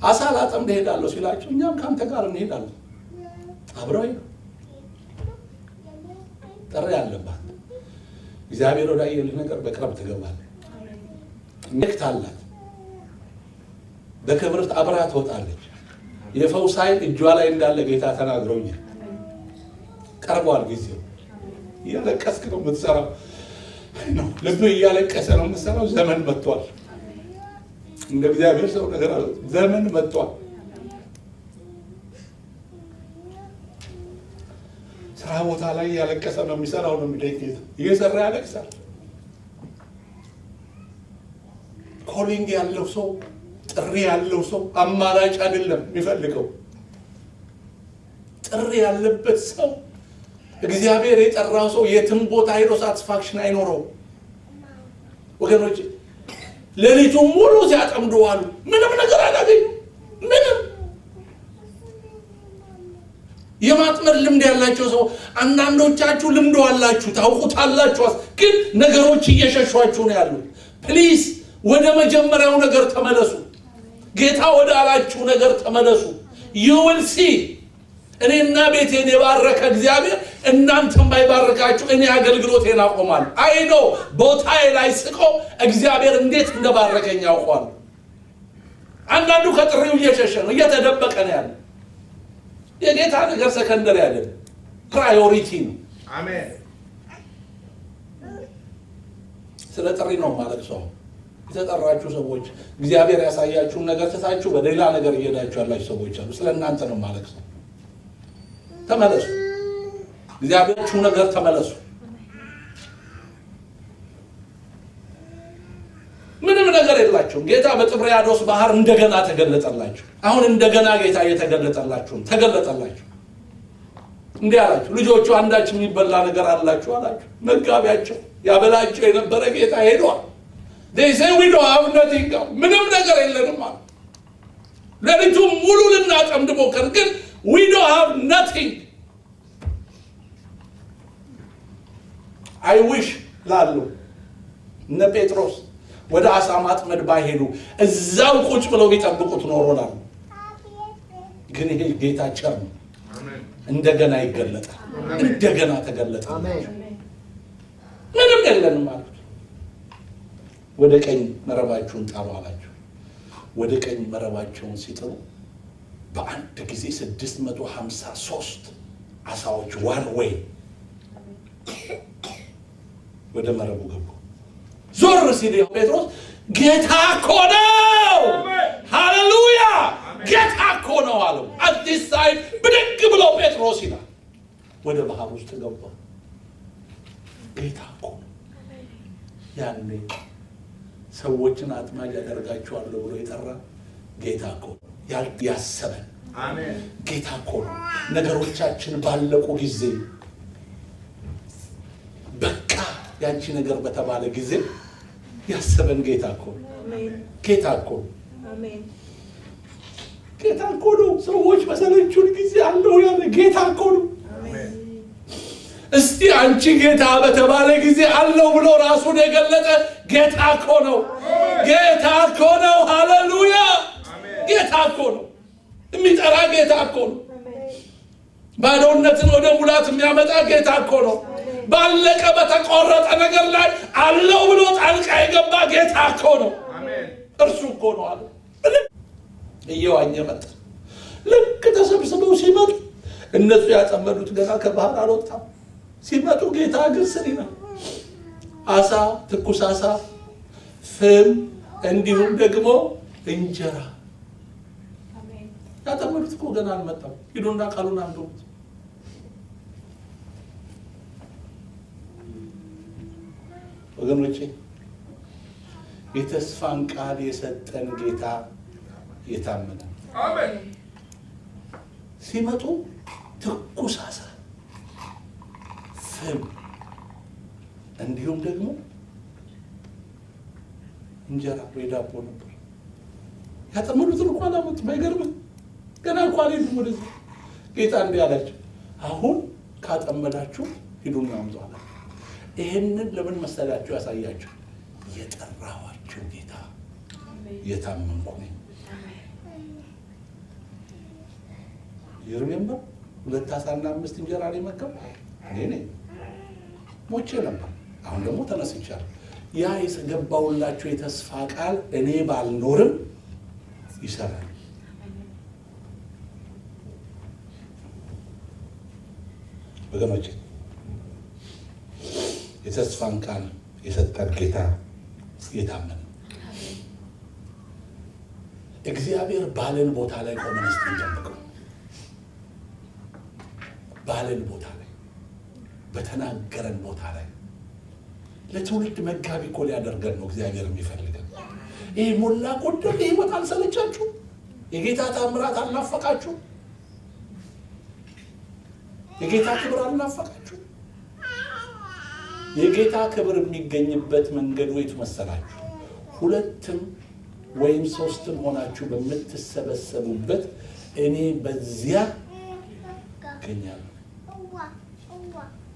Speaker 1: አሳላጠም ሄዳለሁ ሲላችሁ እኛም ካንተ ጋር እንሄዳለን አብረው ጥሪ ያለባት እግዚአብሔር ወዳየልህ ነገር በቅርብ ትገባለህ ንክታላት በክብርት አብራት ወጣለች የፈውስ ኃይል እጇ ላይ እንዳለ ጌታ ተናግሮኛል ቀርቧል ጊዜው እያለቀስክ ነው የምትሰራው ነው ልብ እያለቀሰ ነው የምትሰራው ዘመን መጥቷል እንደ እግዚአብሔር ሰው ነገር አለ ዘመን መጥቷል ስራ ቦታ ላይ ያለቀሰ ነው የሚሰራው ነው የሚደግት እየሰራ ያለቅሳል ኮሊንግ ያለው ሰው ጥሪ ያለው ሰው አማራጭ አይደለም የሚፈልገው። ጥሪ ያለበት ሰው እግዚአብሔር የጠራው ሰው የትም ቦታ ሄዶ ሳቲስፋክሽን አይኖረው። ወገኖች ሌሊቱን ሙሉ ሲያጠምዱ ዋሉ፣ ምንም ነገር አላገኙ። ምንም የማጥመድ ልምድ ያላቸው ሰው አንዳንዶቻችሁ ልምዱ አላችሁ፣ ታውቁታላችሁ፣ ግን ነገሮች እየሸሿችሁ ነው ያሉት። ፕሊዝ ወደ መጀመሪያው ነገር ተመለሱ። ጌታ ወደ አላችሁ ነገር ተመለሱ። you will see እኔና ቤቴን የባረከ እግዚአብሔር እናንተም ባይባርካችሁ እኔ አገልግሎቴን አቆማለሁ። አይ ነው ቦታዬ ላይ ስቆ እግዚአብሔር እንዴት እንደባረከኝ ያውቃል። አንዳንዱ ከጥሪው እየሸሸ ነው፣ እየተደበቀ ነው ያለው። የጌታ ነገር ሰከንደሪ አይደለም፣ ፕራዮሪቲ ነው። አሜን። ስለ ጥሪ ነው ማለት ሰው የተጠራችሁ ሰዎች እግዚአብሔር ያሳያችሁን ነገር ተሳችሁ በሌላ ነገር እየሄዳችሁ ያላችሁ ሰዎች አሉ። ስለእናንተ ነው ማለት ነው። ተመለሱ፣ እግዚአብሔርችሁ ነገር ተመለሱ። ምንም ነገር የላችሁም። ጌታ በጥብርያዶስ ባህር እንደገና ተገለጠላችሁ። አሁን እንደገና ጌታ እየተገለጠላችሁ ተገለጠላችሁ። እንዲህ አላችሁ፣ ልጆቹ አንዳችን የሚበላ ነገር አላችሁ አላችሁ። መጋቢያቸው ያበላቸው የነበረ ጌታ ሄዷል። they say we don't have nothing፣ ምንም ነገር የለንም ማለት ሌሊቱን ሙሉ ልናጠምድ ሞከርን፣ ግን we don't have nothing። I wish ላሉ እነ ጴጥሮስ ወደ አሳ ማጥመድ ባይሄዱ እዛው ቁጭ ብለው ቢጠብቁት ኖሮናል። ግን ይሄ ጌታ ቸር ነው። እንደገና ይገለጣል። እንደገና ተገለጠ። ምንም የለንም ማለት ወደ ቀኝ መረባችሁን ጣሉ አላቸው። ወደ ቀኝ መረባቸውን ሲጥሉ በአንድ ጊዜ 653 አሳዎች ዋን ዌይ ወደ መረቡ ገቡ። ዞር ሲል ጴጥሮስ ጌታ እኮ ነው፣ ሃሌሉያ ጌታ እኮ ነው አለው። አዲስ ሳይድ ብድግ ብሎ ጴጥሮስ ይላል ወደ ባህር ውስጥ ገባ። ጌታ እኮ ነው። ያኔ ሰዎችን አጥማጅ ያደርጋቸዋለሁ ብሎ የጠራ ጌታ እኮ ነው። ያሰበን አሜን ጌታ እኮ ነው። ነገሮቻችን ባለቁ ጊዜ በቃ ያንቺ ነገር በተባለ ጊዜ ያሰበን ጌታ እኮ ነው። ጌታ እኮ ነው። አሜን ጌታ እኮ ነው። ሰዎች በሰለቹን ጊዜ አለው ያለ ጌታ እኮ ነው። አሜን እስቲ አንቺ ጌታ በተባለ ጊዜ አለው ብሎ ራሱን የገለጠ ጌታ እኮ ነው። ጌታ እኮ ነው። ሃሌሉያ ጌታ እኮ ነው። የሚጠራ ጌታ እኮ ነው። ባዶነትን ወደ ሙላት የሚያመጣ ጌታ እኮ ነው። ባለቀ በተቆረጠ ነገር ላይ አለው ብሎ ጣልቃ የገባ ጌታ እኮ ነው። አሜን እርሱ እኮ ነው አለ። እየዋኘ መጣ። ልክ ተሰብስበው ሲመጡ እነሱ ያጠመዱት ገና ከባህር አልወጣም። ሲመጡ ጌታ ግን ስሪ ነው። አሳ፣ ትኩስ አሳ፣ ፍም እንዲሁም ደግሞ እንጀራ። አሜን ያጠመዱት እኮ ገና አልመጣም። ሂዱና ቃሉን አንብቡት። ወገኖቼ የተስፋን ቃል የሰጠን ጌታ የታመነ አሜን። ሲመጡ ትኩስ አሳ፣ ፍም እንዲሁም ደግሞ እንጀራ ወይ ዳቦ ነበር። ያጠመዱትን እንኳን አላመጡም። አይገርምም? ገና እንኳን ሄዱም ወደዚህ። ጌታ እንዲህ አላቸው፣ አሁን ካጠመዳችሁ ሂዱና አምጡ አላቸው። ይሄንን ለምን መሰላችሁ ያሳያችሁ? የጠራዋችሁ ጌታ የታመንኩ ነኝ። ይርሜምባ 2 ዓሳና 5 እንጀራ ላይ መከም እኔ ነኝ። ሞቼ ነበር፣ አሁን ደግሞ ተነስቻለሁ። ያ የተገባውላችሁ የተስፋ ቃል እኔ ባልኖርም ይሰራል። ወገኖቼ የተስፋን ቃል የሰጠን ጌታ የታመነ እግዚአብሔር ባለን ቦታ ላይ ቆመን እስቲ እንጠብቀው። ባለን ቦታ ላይ በተናገረን ቦታ ላይ ለትውልድ መጋቢ እኮ ሊያደርገን ነው እግዚአብሔር የሚፈልገን። ይሄ ሞላ ጎደል ህይወት አልሰለቻችሁ? የጌታ ታምራት አልናፈቃችሁ? የጌታ ክብር አልናፈቃችሁ? የጌታ ክብር የሚገኝበት መንገድ ወይት መሰላችሁ? ሁለትም ወይም ሶስትም ሆናችሁ በመተሰበሰቡበት እኔ በዚያ እገኛለሁ።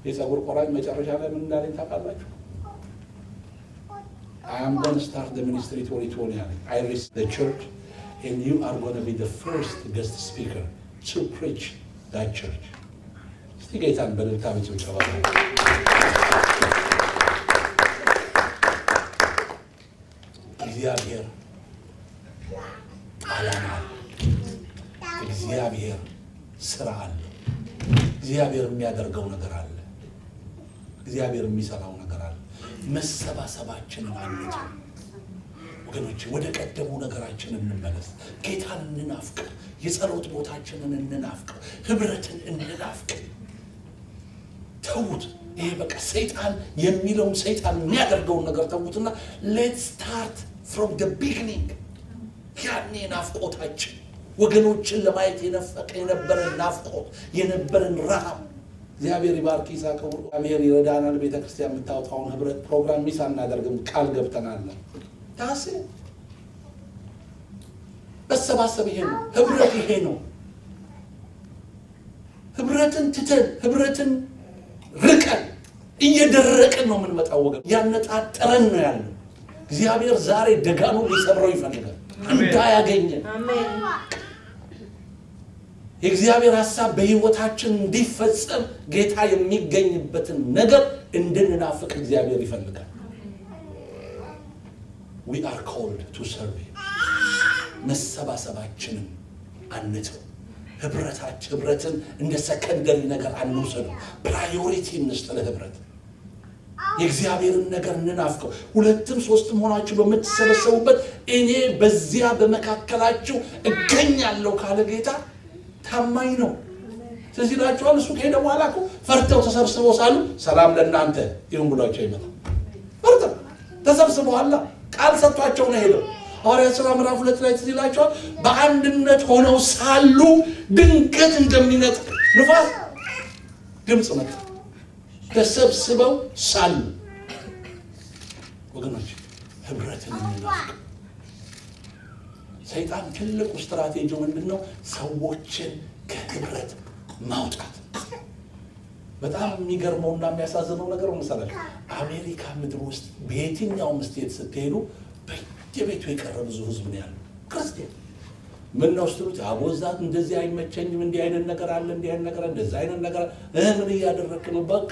Speaker 1: የጸጉር ቆራጭ መጨረሻ ላይ ምን እንዳለኝ ታውቃላችሁ? I am going to start the ministry 2020. I reach the church and you are going to be the first guest speaker to preach that church. እስቲ ጌታን በልልታ በጭብጨባ እግዚአብሔር ዓላማ አለ። እግዚአብሔር ስራ አለ። እግዚአብሔር የሚያደርገው ነገር አለ። እግዚአብሔር የሚሰራው ነገር አለ። መሰባሰባችንን አንተ ወገኖች ወደ ቀደሙ ነገራችን እንመለስ። ጌታን እንናፍቅ። የጸሎት ቦታችንን እንናፍቅ። ህብረትን እንናፍቅ። ተውት። ይሄ በቃ ሰይጣን የሚለውን ሰይጣን የሚያደርገውን ነገር ተውትና let's start from the beginning። ያኔ ናፍቆታችን ወገኖችን ለማየት የነበረን ናፍቆት የነበረን ረሃብ እግዚአብሔር ይባርክ ይሳቀው። እግዚአብሔር ይረዳናል። ቤተክርስቲያን የምታወጣውን ህብረት ፕሮግራም ሚስ አናደርግም፣ ቃል ገብተናል። ታስ መሰባሰብ ይሄ ነው። ህብረት ይሄ ነው። ህብረትን ትተን ህብረትን ርቀን እየደረቅን ነው የምንመጣው። ወገን ያነጣጠረን ነው ያለው። እግዚአብሔር ዛሬ ደጋኑ ሊሰብረው ይፈልጋል እንዳያገኘን። አሜን። የእግዚአብሔር ሐሳብ በህይወታችን እንዲፈጸም ጌታ የሚገኝበትን ነገር እንድንናፍቅ እግዚአብሔር ይፈልጋል። we are called to serve him። መሰባሰባችንን አንተው። ህብረትን እንደ ሰከንደሪ ነገር አንውሰደው። ፕራዮሪቲ እንስጥ ለህብረት። የእግዚአብሔርን ነገር እንናፍቀው። ሁለትም ሶስትም ሆናችሁ በመተሰበሰቡበት እኔ በዚያ በመካከላችሁ እገኛለሁ ካለ ጌታ ታማኝ ነው። ስለዚህ ላችኋል እሱ ከሄደ በኋላ እኮ ፈርተው ተሰብስበው ሳሉ ሰላም ለእናንተ ይሁን ብሏቸው ይመጣል። ፈርተው ተሰብስበዋል። ቃል ሰጥቷቸው ነው ሄደው። ሐዋርያት ሥራ ምዕራፍ 2 ላይ ትዝ ይላችኋል። በአንድነት ሆነው ሳሉ ድንገት እንደሚነጥቅ ንፋስ ድምፅ መጣ። ተሰብስበው ሳሉ ወገኖች ህብረትን እንናፍቅ። ሰይጣን ትልቁ ስትራቴጂው ምንድነው? ሰዎችን ከህብረት ማውጣት። በጣም የሚገርመውና የሚያሳዝነው ነገር መሰለኝ አሜሪካ ምድር ውስጥ በየትኛውም ስቴት ስትሄዱ በየቤቱ የቀረ ብዙ ህዝብ ነው ያለው ክርስቲያን። ምን ነው ስትሉት አቦዛት እንደዚህ አይመቸኝም፣ እንዲህ አይነት ነገር አለ፣ እንዲህ አይነት ነገር እንደዚህ አይነት ነገር ምን እያደረክ ነው? በቃ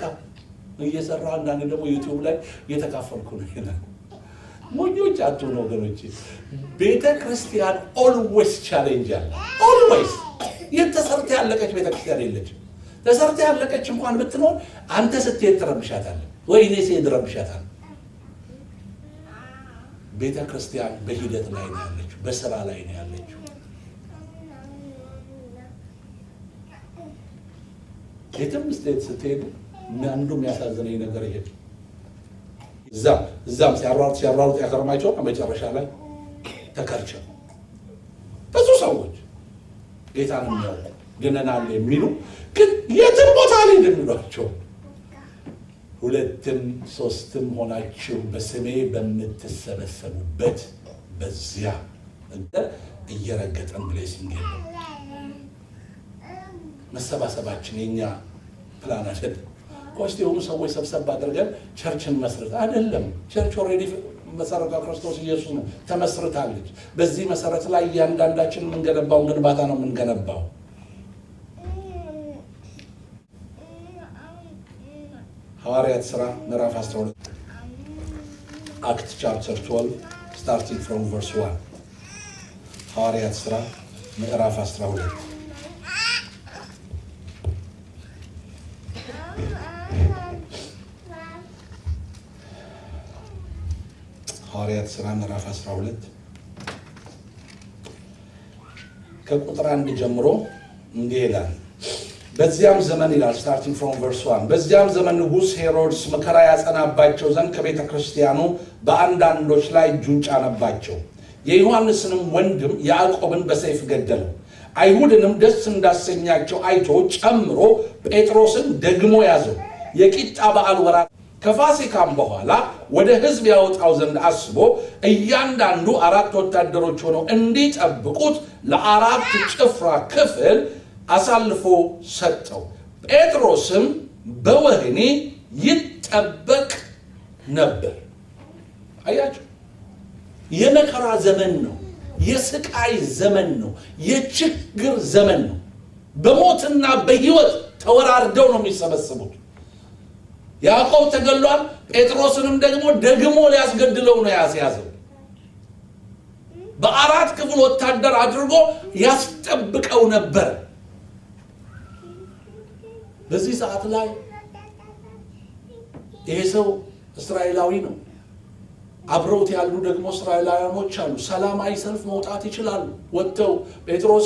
Speaker 1: እየሰራ አንዳንድ ደግሞ ዩቲዩብ ላይ እየተካፈልኩ ነው ይላል። ሞኞች አትሁኑ ወገኖች። ቤተ ክርስቲያን ኦልዌይስ ቻሌንጅ አለ። ኦልዌይስ የተሰርተ ያለቀች ቤተ ክርስቲያን የለችም። ተሰርተ ያለቀች እንኳን ብትኖር አንተ ስትሄድ ትረብሻታለህ ወይ እኔ ስሄድ እረብሻታለሁ። ቤተ ክርስቲያን በሂደት ላይ ነው ያለችው፣ በስራ ላይ ነው ያለችው። የትም ስትሄዱ አንዱ የሚያሳዝነኝ ነገር ይሄ እዛም ሲያሯሩጥ ያከርማቸው መጨረሻ ላይ ተከርቸው ብዙ ሰዎች ጌታን የሚያውቁ ድነናል የሚሉ ግን የትም ቦታ ላይ እንደሚሏቸው ሁለትም ሶስትም ሆናችሁ በስሜ በምትሰበሰቡበት በዚያ እየረገጠን ብሌሲንግ የለም። መሰባሰባችን የኛ ፕላን አይደለም። ኮስት የሆኑ ሰዎች ሰብሰብ አድርገን ቸርችን መስርት አይደለም። ቸርች ኦልሬዲ መሰረቷ ክርስቶስ ኢየሱስ ነው፣ ተመስርታለች። በዚህ መሰረት ላይ እያንዳንዳችን የምንገነባውን ግንባታ ነው የምንገነባው። ሐዋርያት ሥራ ምዕራፍ 12 አክት ቻፕተር 12 starting from verse 1 ሐዋርያት ሥራ ምዕራፍ 12 ሐዋርያት ሥራ ምዕራፍ 12 ከቁጥር 1 ጀምሮ እንዲህ ይላል። በዚያም ዘመን ይላል starting from verse 1 በዚያም ዘመን ንጉሥ ሄሮድስ መከራ ያጸናባቸው ዘንድ ከቤተ ክርስቲያኑ በአንዳንዶች ላይ እጁን ጫነባቸው። የዮሐንስንም ወንድም ያዕቆብን በሰይፍ ገደለው። አይሁድንም ደስ እንዳሰኛቸው አይቶ ጨምሮ ጴጥሮስን ደግሞ ያዘው። የቂጣ በዓል ወራት ከፋሲካም በኋላ ወደ ሕዝብ ያወጣው ዘንድ አስቦ እያንዳንዱ 4 ወታደሮች ሆነው እንዲጠብቁት ለ4 ጭፍራ ክፍል አሳልፎ ሰጠው። ጴጥሮስም በወህኒ ይጠበቅ ነበር። አያችሁ፣ የመከራ ዘመን ነው። የስቃይ ዘመን ነው። የችግር ዘመን ነው። በሞትና በሕይወት ተወራርደው ነው የሚሰበሰቡት። ያዕቆብ ተገሏል። ጴጥሮስንም ደግሞ ሊያስገድለው ነው ያስያዘው። በ4 ክፍል ወታደር አድርጎ ያስጠብቀው ነበር። በዚህ ሰዓት ላይ ይሄ ሰው እስራኤላዊ ነው። አብረውት ያሉ ደግሞ እስራኤላውያኖች አሉ። ሰላማዊ ሰልፍ መውጣት ይችላሉ። ወጥተው ጴጥሮስ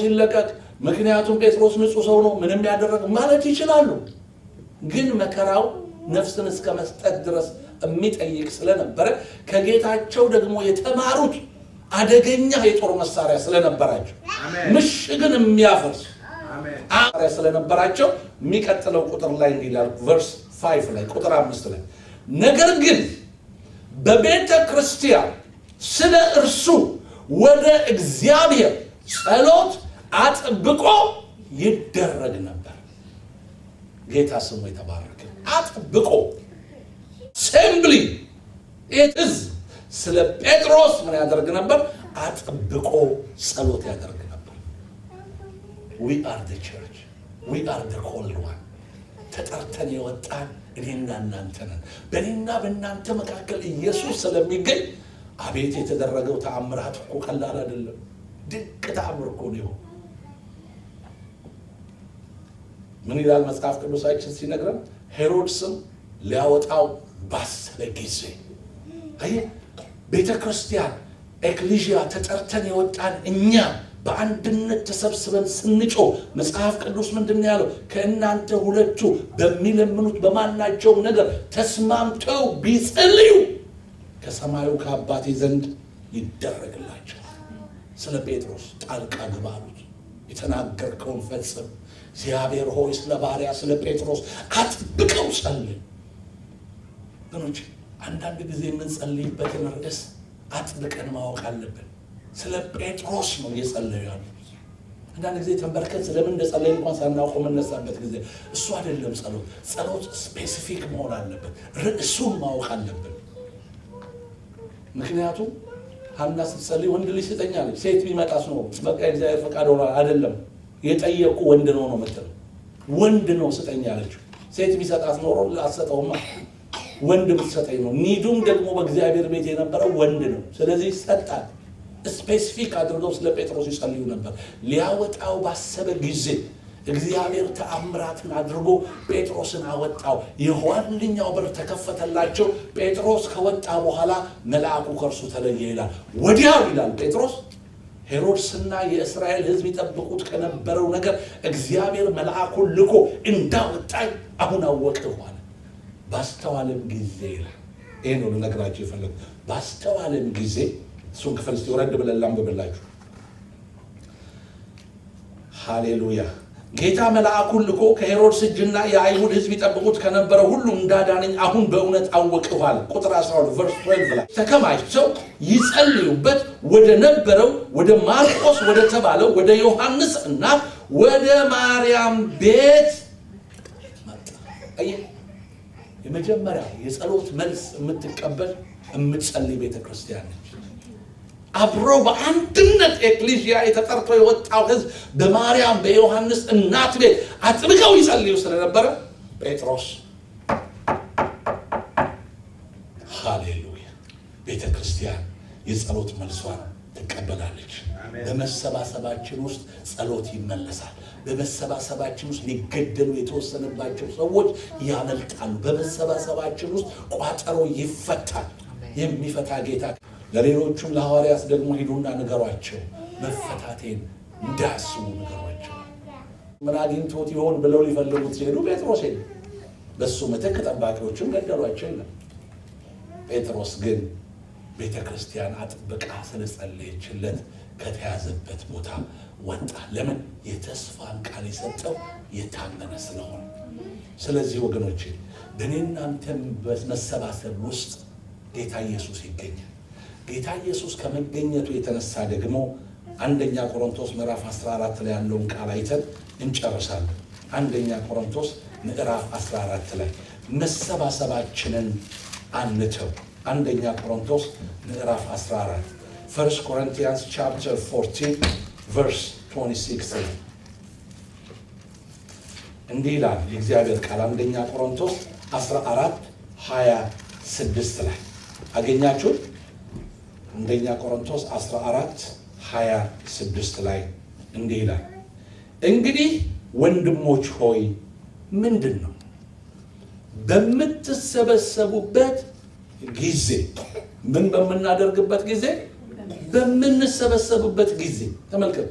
Speaker 1: ይለቀቅ፣ ምክንያቱም ጴጥሮስ ንጹሕ ሰው ነው ምንም ያደረገ ማለት ይችላሉ። ግን መከራው ነፍስን እስከ መስጠት ድረስ የሚጠይቅ ስለነበረ ከጌታቸው ደግሞ የተማሩት አደገኛ የጦር መሳሪያ ስለነበራቸው ምሽግን የሚያፈርስ መሳሪያ ስለነበራቸው የሚቀጥለው ቁጥር ላይ እንዲላል ቨርስ 5 ላይ ቁጥር 5 ላይ ነገር ግን በቤተ ክርስቲያን ስለ እርሱ ወደ እግዚአብሔር ጸሎት አጥብቆ ይደረግ ነበር። ጌታ ስሙ የተባረከ። አጥብቆ አሴምብሊ ኢትዝ ስለ ጴጥሮስ ምን ያደርግ ነበር? አጥብቆ ጸሎት ያደርግ ነበር። we are the church, we are the called one። ተጠርተን የወጣን እኔና እናንተ ነን። በእኔና በእናንተ መካከል ኢየሱስ ስለሚገኝ አቤት የተደረገው ተአምራት እኮ ቀላል አይደለም። ድንቅ ተአምር እኮ ነው። ምን ይላል መጽሐፍ ቅዱሳችን ሲነግረን? ሄሮድስም ሊያወጣው ባሰበ ጊዜ አይ ቤተክርስቲያን ኤክሌዥያ ተጠርተን የወጣን እኛ በአንድነት ተሰብስበን ስንጮ መጽሐፍ ቅዱስ ምንድነው ያለው? ከእናንተ ሁለቱ በሚለምኑት በማናቸውም ነገር ተስማምተው ቢጸልዩ ከሰማዩ ከአባቴ ዘንድ ይደረግላቸዋል። ስለ ጴጥሮስ ጣልቃ ግባ አሉት። የተናገርከውን ፈጽም። እግዚአብሔር ሆይ ስለ ባሪያ ስለ ጴጥሮስ አጥብቀው ጸልይ። ወገኖች አንዳንድ ጊዜ የምንጸልይበትን ርዕስ አጥብቀን ማወቅ አለብን። ስለ ጴጥሮስ ነው እየጸለዩ ያሉት። አንዳንድ ጊዜ ተንበርከን ስለምን እንደጸለይ እንኳን ሳናውቀው የምንነሳበት ጊዜ እሱ አይደለም ጸሎት። ጸሎት ስፔሲፊክ መሆን አለበት። ርዕሱን ማወቅ አለብን። ምክንያቱም ሐና ስትጸልይ ወንድ ልጅ ስጠኝ አለች። ሴት ቢመጣስ ነው በቃ እግዚአብሔር ፈቃድ ሆነ አይደለም። የጠየቁ ወንድ ነው የምትለው። ወንድ ነው ስጠኝ አለችው። ሴት ቢሰጣት ኖሮ አትሰጠውማ። ወንድ ብትሰጠኝ ነው። ኒዱም ደግሞ በእግዚአብሔር ቤት የነበረው ወንድ ነው። ስለዚህ ሰጣት። ስፔሲፊክ አድርገው ስለ ጴጥሮስ ይጸልዩ ነበር። ሊያወጣው ባሰበ ጊዜ እግዚአብሔር ተአምራትን አድርጎ ጴጥሮስን አወጣው። የኋለኛው በር ተከፈተላቸው። ጴጥሮስ ከወጣ በኋላ መልአኩ ከእርሱ ተለየ ይላል። ወዲያው ይላል ጴጥሮስ ሄሮድስና የእስራኤል ሕዝብ ይጠብቁት ከነበረው ነገር እግዚአብሔር መልአኩን ልኮ እንዳወጣኝ አሁን አወቅሁ አለ። ባስተዋለም ጊዜ ይላል። ይሄ ነው ልነግራችሁ የፈለግኩት። ባስተዋለም ጊዜ እሱን ክፍል እስቲ ወረድ ብለን ላንብብላችሁ። ሃሌሉያ። ጌታ መልአኩን ልኮ ከሄሮድስ እጅና የአይሁድ ሕዝብ ይጠብቁት ከነበረው ሁሉ እንዳዳነኝ አሁን በእውነት አወቅሁ አለ። ቁጥር 12 ቨርስ 12 ላይ ተከማችተው ይጸልዩበት ወደ ነበረው ወደ ማርቆስ ወደ ተባለው ወደ ዮሐንስ እናት ወደ ማርያም ቤት መጣ። አየህ፣ የመጀመሪያ የጸሎት መልስ የምትቀበል የምትጸልይ ቤተክርስቲያን ነች። አብረው በአንድነት ኤክሌዥያ የተጠርቶ የወጣው ሕዝብ በማርያም በዮሐንስ እናት ቤት አጥብቀው ይጸልዩ ስለነበረ ጴጥሮስ ሃሌሉያ ቤተክርስቲያን የጸሎት መልሷን ትቀበላለች። በመሰባሰባችን ውስጥ ጸሎት ይመለሳል። በመሰባሰባችን ውስጥ ሊገደሉ የተወሰነባቸው ሰዎች ያመልጣሉ። በመሰባሰባችን ውስጥ ቋጠሮ ይፈታል። የሚፈታ ጌታ ለሌሎቹም ለሐዋርያት ደግሞ ሂዱና ንገሯቸው፣ መፈታቴን እንዳያስቡ ንገሯቸው። ምን አግኝቶት ይሆን ብለው ሊፈልጉት ሲሄዱ ጴጥሮስ ሄደ። በሱ ምትክ ጠባቂዎችም ገደሏቸው ይላል። ጴጥሮስ ግን ቤተክርስቲያን አጥብቃ ስለጸለየችለት ከተያዘበት ቦታ ወጣ። ለምን? የተስፋን ቃል የሰጠው የታመነ ስለሆነ። ስለዚህ ወገኖቼ በእኔና እናንተም በመሰባሰብ ውስጥ ጌታ ኢየሱስ ይገኛል። ጌታ ኢየሱስ ከመገኘቱ የተነሳ ደግሞ አንደኛ ቆሮንቶስ ምዕራፍ 14 ላይ ያለውን ቃል አይተን እንጨርሳለን። አንደኛ ቆሮንቶስ ምዕራፍ 14 ላይ መሰባሰባችንን አንተው። አንደኛ ቆሮንቶስ ምዕራፍ 14 First Corinthians chapter 14 verse 26 እንዲህ ይላል የእግዚአብሔር ቃል። አንደኛ ቆሮንቶስ 14:26 ላይ አገኛችሁት? አንደኛ ቆሮንቶስ 14:26 ላይ እንዲህ ይላል፣ እንግዲህ ወንድሞች ሆይ ምንድን ነው በምትሰበሰቡበት ጊዜ፣ ምን በምናደርግበት ጊዜ? በምንሰበሰቡበት ጊዜ። ተመልከቱ፣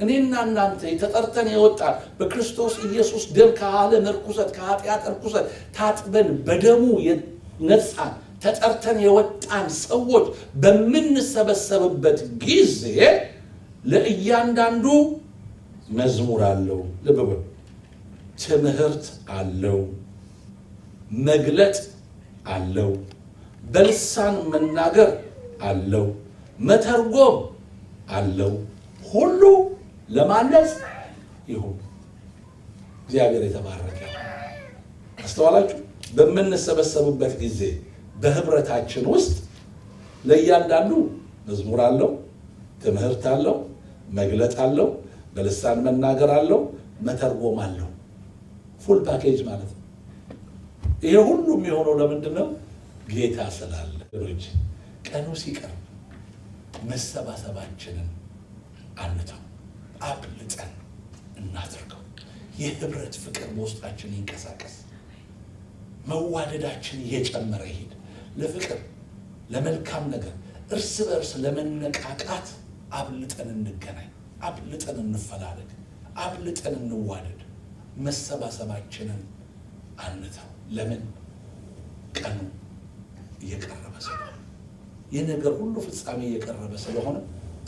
Speaker 1: እኔና እናንተ ተጠርተን የወጣን በክርስቶስ ኢየሱስ ደም ከዓለም ርኩሰት ከኃጢአት ርኩሰት ታጥበን በደሙ የነጻን ተጠርተን የወጣን ሰዎች በምንሰበሰብበት ጊዜ ለእያንዳንዱ መዝሙር አለው፣ ልብ በሉ፣ ትምህርት አለው፣ መግለጥ አለው፣ በልሳን መናገር አለው፣ መተርጎም አለው። ሁሉ ለማነጽ ይሁን። እግዚአብሔር የተባረከ። አስተዋላችሁ? በምንሰበሰብበት ጊዜ በህብረታችን ውስጥ ለእያንዳንዱ መዝሙር አለው፣ ትምህርት አለው፣ መግለጥ አለው፣ በልሳን መናገር አለው፣ መተርጎም አለው። ፉል ፓኬጅ ማለት ነው። ይሄ ሁሉ የሚሆነው ለምንድን ነው? ጌታ ስላለ። ቀኑ ሲቀርብ መሰባሰባችንን አንተው፣ አብልጠን እናድርገው። የህብረት ፍቅር በውስጣችን ይንቀሳቀስ። መዋደዳችን እየጨመረ ይሄድ። ለፍቅር ለመልካም ነገር እርስ በርስ ለመነቃቃት አብልጠን እንገናኝ፣ አብልጠን እንፈላለግ፣ አብልጠን እንዋደድ። መሰባሰባችንን አንተው። ለምን? ቀኑ እየቀረበ ስለሆነ፣ የነገር ሁሉ ፍጻሜ እየቀረበ ስለሆነ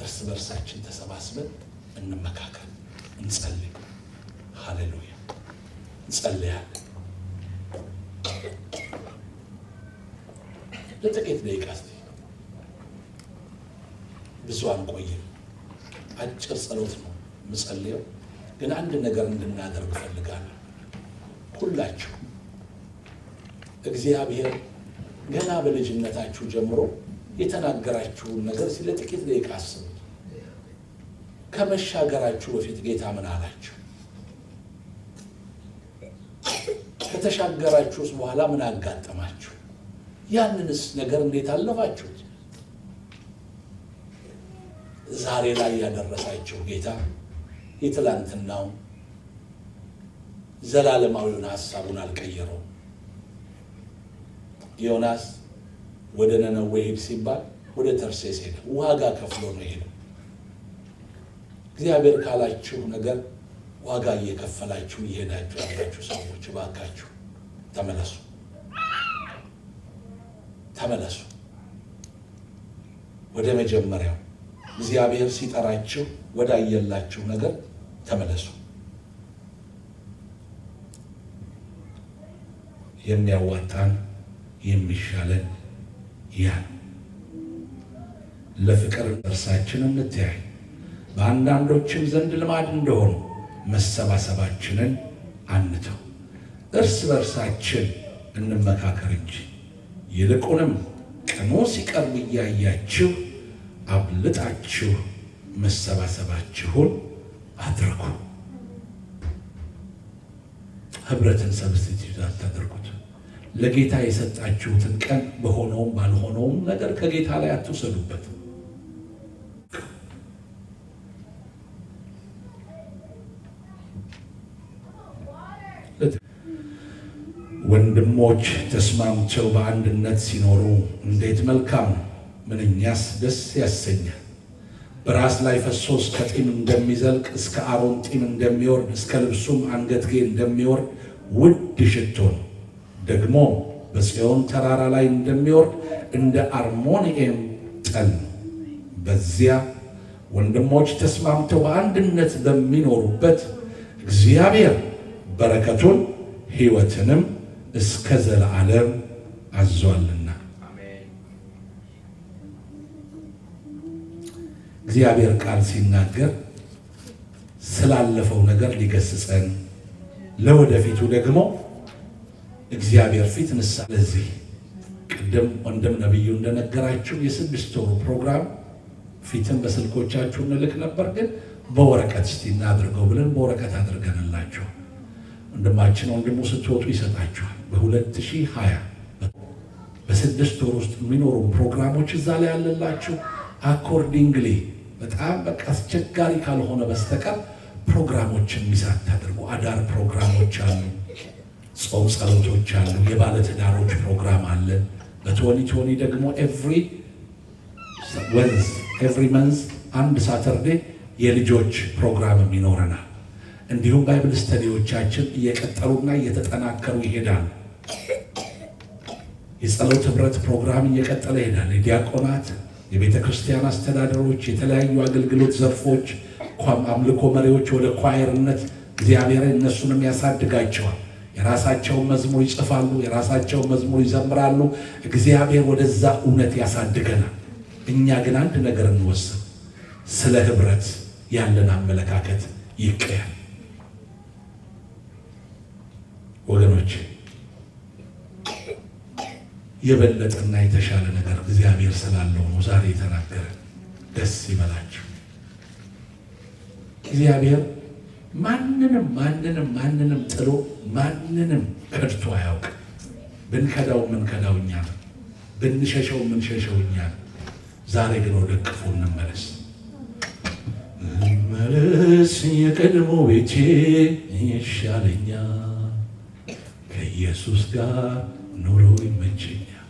Speaker 1: እርስ በርሳችን ተሰባስበን እንመካከል፣ እንጸልይ። ሃሌሉያ! እንጸልያለን። ለጥቂት ደቂቃ እስቲ፣ ብዙ አንቆይም። አጭር ጸሎት ነው የምጸልየው፣ ግን አንድ ነገር እንድናደርግ እፈልጋለሁ። ሁላችሁ እግዚአብሔር ገና በልጅነታችሁ ጀምሮ የተናገራችሁን ነገር ስለ ጥቂት ደቂቃ አስቡት። ከመሻገራችሁ በፊት ጌታ ምን አላችሁ? ከተሻገራችሁስ በኋላ ምን አጋጠማችሁ? ያንንስ ነገር እንዴት አለፋችሁት? ዛሬ ላይ ያደረሳችሁ ጌታ የትላንትናው ዘላለማዊውን ሐሳቡን አልቀየረውም። ዮናስ ወደ ነነዌ ሄድ ሲባል ወደ ተርሴስ ሄደ። ዋጋ ከፍሎ ነው ሄደው። እግዚአብሔር ካላችሁ ነገር ዋጋ እየከፈላችሁ እየሄዳችሁ ያላችሁ ሰዎች እባካችሁ ተመለሱ፣ ተመለሱ ወደ መጀመሪያው እግዚአብሔር ሲጠራችሁ ወደ አየላችሁ ነገር ተመለሱ። የሚያዋጣን የሚሻለን ያን ለፍቅር እርሳችን እንተያይ። በአንዳንዶችም ዘንድ ልማድ እንደሆኑ መሰባሰባችንን አንተው፣ እርስ በርሳችን እንመካከር እንጂ ይልቁንም ቀኑ ሲቀርብ እያያችሁ አብልጣችሁ መሰባሰባችሁን አድርጉ። ህብረትን ሰብስቲቲዩት አታድርጉት። ለጌታ የሰጣችሁትን ቀን በሆነውም ባልሆነውም ነገር ከጌታ ላይ አትውሰዱበት። ወንድሞች ተስማምተው በአንድነት ሲኖሩ እንዴት መልካም ነው! ምንኛስ ደስ ያሰኛል! በራስ ላይ ፈሶ እስከ ጢም እንደሚዘልቅ እስከ አሮን ጢም እንደሚወርድ እስከ ልብሱም አንገትጌ እንደሚወርድ ውድ ሽቶ ነው። ደግሞ በጽዮን ተራራ ላይ እንደሚወርድ እንደ አርሞንኤም መስቀል በዚያ ወንድሞች ተስማምተው በአንድነት በሚኖሩበት እግዚአብሔር በረከቱን ሕይወትንም እስከ ዘላለም አዟልና። እግዚአብሔር ቃል ሲናገር ስላለፈው ነገር ሊገስጸን ለወደፊቱ ደግሞ እግዚአብሔር ፊት ንስሐ ለዚህ ቅድም ወንድም ነብዩ እንደነገራችሁ የ6 ወሩ ፕሮግራም ፊትን በስልኮቻችሁ እንልክ ነበር፣ ግን በወረቀት እስቲ እናድርገው ብለን በወረቀት አድርገንላችሁ ወንድማችን ወንድሙ ስትወጡ ይሰጣችኋል። በ2020 በ6 ወር ውስጥ የሚኖሩ ፕሮግራሞች እዛ ላይ ያለላችሁ አኮርዲንግሊ በጣም በቃ አስቸጋሪ ካልሆነ በስተቀር ፕሮግራሞችን ሚሳት ታድርጉ። አዳር ፕሮግራሞች አሉ፣ ጾም ጸሎቶች አሉ፣ የባለትዳሮች ፕሮግራም አለ። በ2020 ደግሞ ኤቭሪ መንዝ አንድ ሳተርዴ የልጆች ፕሮግራም ይኖረናል። እንዲሁም ባይብል ስተዲዎቻችን እየቀጠሉና እየተጠናከሩ ይሄዳሉ። የጸሎት ህብረት ፕሮግራም እየቀጠለ ይሄዳል። የዲያቆናት የቤተ ክርስቲያን አስተዳደሮች፣ የተለያዩ አገልግሎት ዘርፎች፣ አምልኮ መሪዎች ወደ ኳየርነት እግዚአብሔር እነሱንም ያሳድጋቸዋል። የራሳቸውን መዝሙር ይጽፋሉ፣ የራሳቸውን መዝሙር ይዘምራሉ። እግዚአብሔር ወደዛ እውነት ያሳድገናል። እኛ ግን አንድ ነገር እንወስን፣ ስለ ህብረት ያለን አመለካከት ይቀያል። ወገኖች የበለጠና የተሻለ ነገር እግዚአብሔር ስላለው ነው ዛሬ የተናገረ። ደስ ይበላችሁ። እግዚአብሔር ማንንም ጥሎ ማንንም ከድቶ አያውቅ። ብንከዳው ምንከዳው እኛ ነው፣ ብንሸሸው ምንሸሸው እኛ ነው። ዛሬ ግን ወደ ቅፉ እንመለስ። የቀድሞ ቤቴ ይሻለኛል፣ ከኢየሱስ ጋር ኑሮ ይመቸኛል።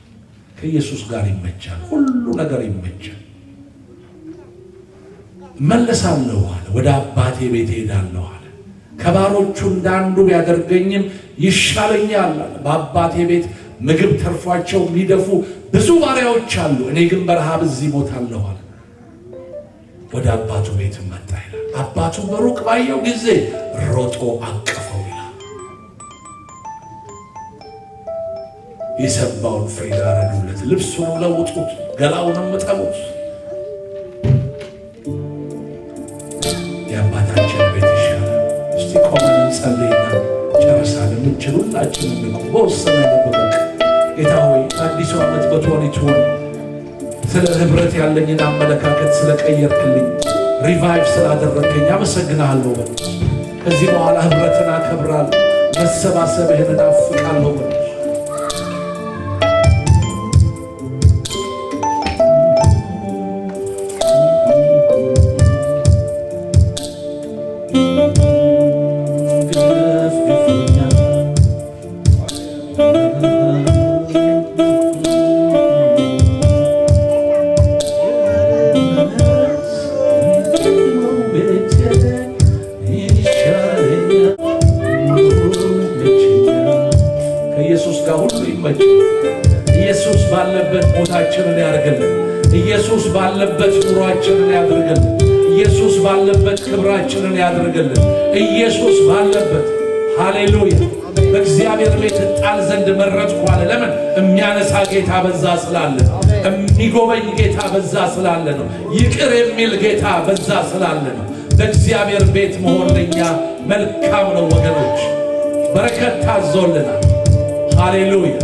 Speaker 1: ከኢየሱስ ጋር ይመቻል፣ ሁሉ ነገር ይመቻል። መለሳለሁ አለ፣ ወደ አባቴ ቤት ሄዳለሁ አለ። ከባሮቹ እንዳንዱ ቢያደርገኝም ይሻለኛል አለ። በአባቴ ቤት ምግብ ተርፏቸው የሚደፉ ብዙ ባሪያዎች አሉ፣ እኔ ግን በረሃብ እዚህ ሞታለሁ አለ። ወደ አባቱ ቤት መጣ ይላል። አባቱ በሩቅ ባየው ጊዜ ሮጦ አቀፈው ይላል። የሰባውን ፍሪዳ ረዱለት፣ ልብሱን ለውጡት፣ ገላውንም እጠቡት። የአባታችን ቤት ይሻላል። እስቲ ቆመን እንጸልይና ጨርሳለን። ምንችል ሁላችንም ነው በወሰነ ለበበቅ ጌታ ሆይ አዲሱ ዓመት በ2020 ስለ ህብረት ያለኝን አመለካከት ስለቀየርክልኝ፣ ሪቫይቭ ስላደረግከኝ አመሰግናለሁ። ከዚህ በኋላ ህብረትን አከብራለሁ፣ መሰባሰብህን እናፍቃለሁ። ኢየሱስ ባለበት ቦታችንን ያድርግልን። ኢየሱስ ባለበት ኑሯችንን ያድርግልን። ኢየሱስ ባለበት ክብራችንን ያድርግልን። ኢየሱስ ባለበት ሃሌሉያ። በእግዚአብሔር ቤት ጣል ዘንድ መረጥኩ አለ። ለምን? የሚያነሳ ጌታ በዛ ስላለ፣ የሚጎበኝ ጌታ በዛ ስላለ ነው። ይቅር የሚል ጌታ በዛ ስላለ ነው። በእግዚአብሔር ቤት መሆን ለኛ መልካም ነው ወገኖች። በረከት ታዞልናል። ሃሌሉያ።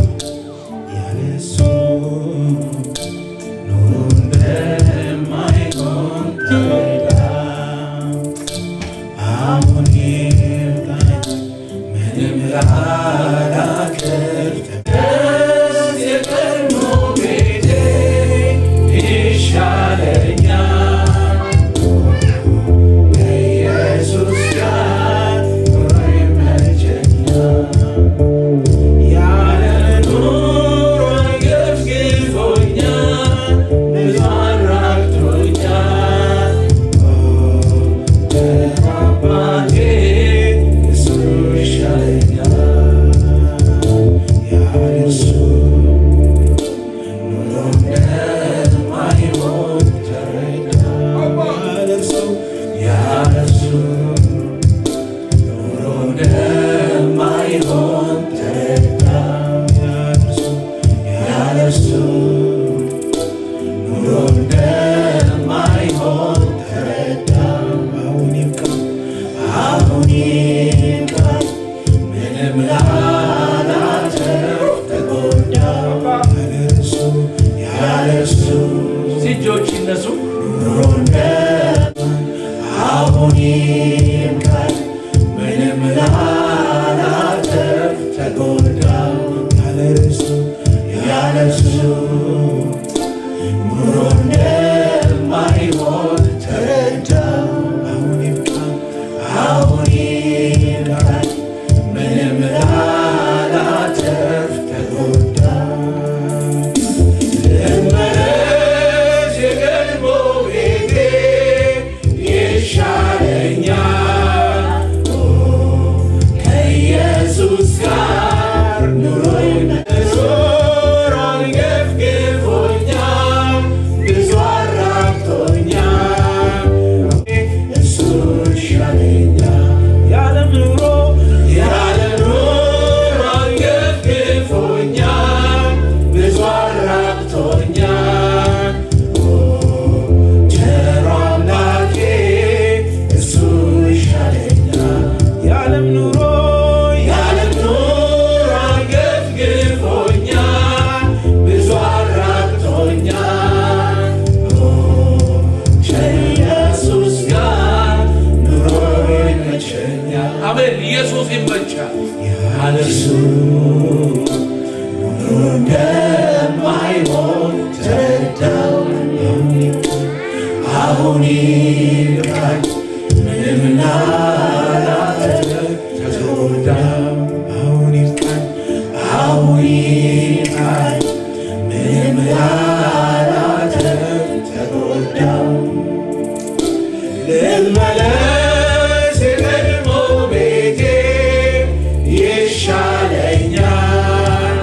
Speaker 1: እነሱ
Speaker 2: አሁንም ካል ምንም ላላተርፍ ተጎዳው ያለሱ ኑሮ እንደማይሆን ተረዳው አሁንም ካል ምንም ላላተርፍ ተጎዳው ልመለስ የቀድሞ ቤቴ ይሻለኛል ከኢየሱስ ጋር ኑሮዬን ዞሮን ገፍግፎኛል ብዙ አራቅቶኛል እሱ ይሻለኛል ያለም ኑሮ ገፍግፎኛል ብዙ አራቅቶኛል ቸሩ አምላኬ እሱ ይሻለኛል ያለም ኑሮ ገፍግፎኛል ብዙ አራቅቶኛል ከኢየሱስ ጋር ኑሮ ይመቸኛል
Speaker 1: አሜን ኢየሱስ ይመቻል
Speaker 2: ያለሱ ኑሮ እንደማይሆን ተረዳው አሁን ይብቃኝ ምንም ላላተርፍ ተጎዳው አሁን ይብቃኝ ምንም ላላተርፍ ተጎዳው ልመለስ የቀድሞ ቤቴ ይሻለኛል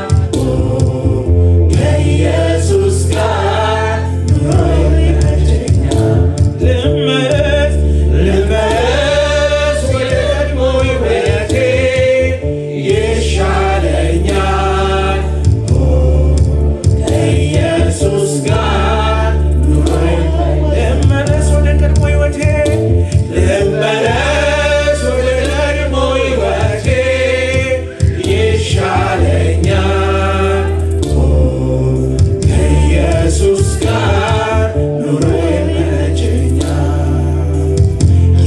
Speaker 2: ከኢየሱስ ጋር ኑሮ ይመቸኛል ልመለስ ወደ ቀድሞ ቤቴ ይሻለኛል ከኢየሱስ ጋር ኑሮ ልመለስ ወደ ቀድሞ ሕይወቴ ይሻለኛል ከኢየሱስ ጋር ኑሮ ይመቸኛል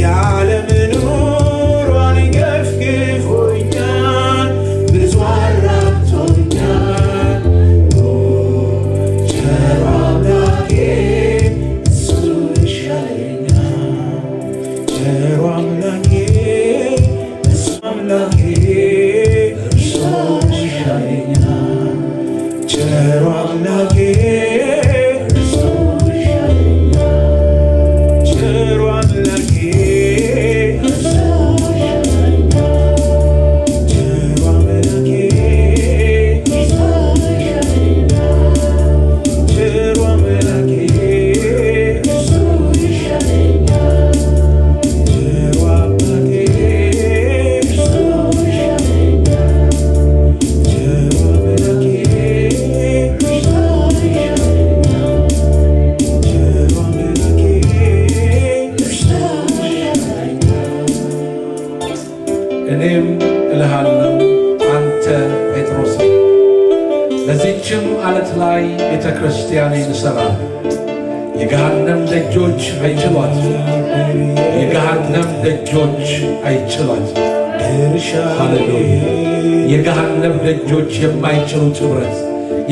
Speaker 2: የዓለም ኑሮን ገፍግፎኛል ብዙ አራቅቶኛል ቸሩ አምላኬ እሱ ይሻለኛል ቸሩ አምላኬ እሱ ይሻለኛል ቸሩ አምላኬ እሱ ይሻለኛል ቸሩ አምላኬ እሱ ይሻለኛል ቸሩ አምላኬ እሱ ይሻለኛል ቸሩ አምላኬ እሱ ይሻለኛል ቸሩ አምላኬ እሱ ይሻለኛል ቸሩ አምላኬ
Speaker 1: እኔም እልሃለሁ አንተ ጴጥሮስ በዚህችም ዓለት ላይ ቤተ ክርስቲያኔን እሠራለሁ የገሃነም ደጆች አይችሏት የገሃነም ደጆች አይችሏት ሃሌሉያ የገሃነም ደጆች የማይችሉት ኅብረት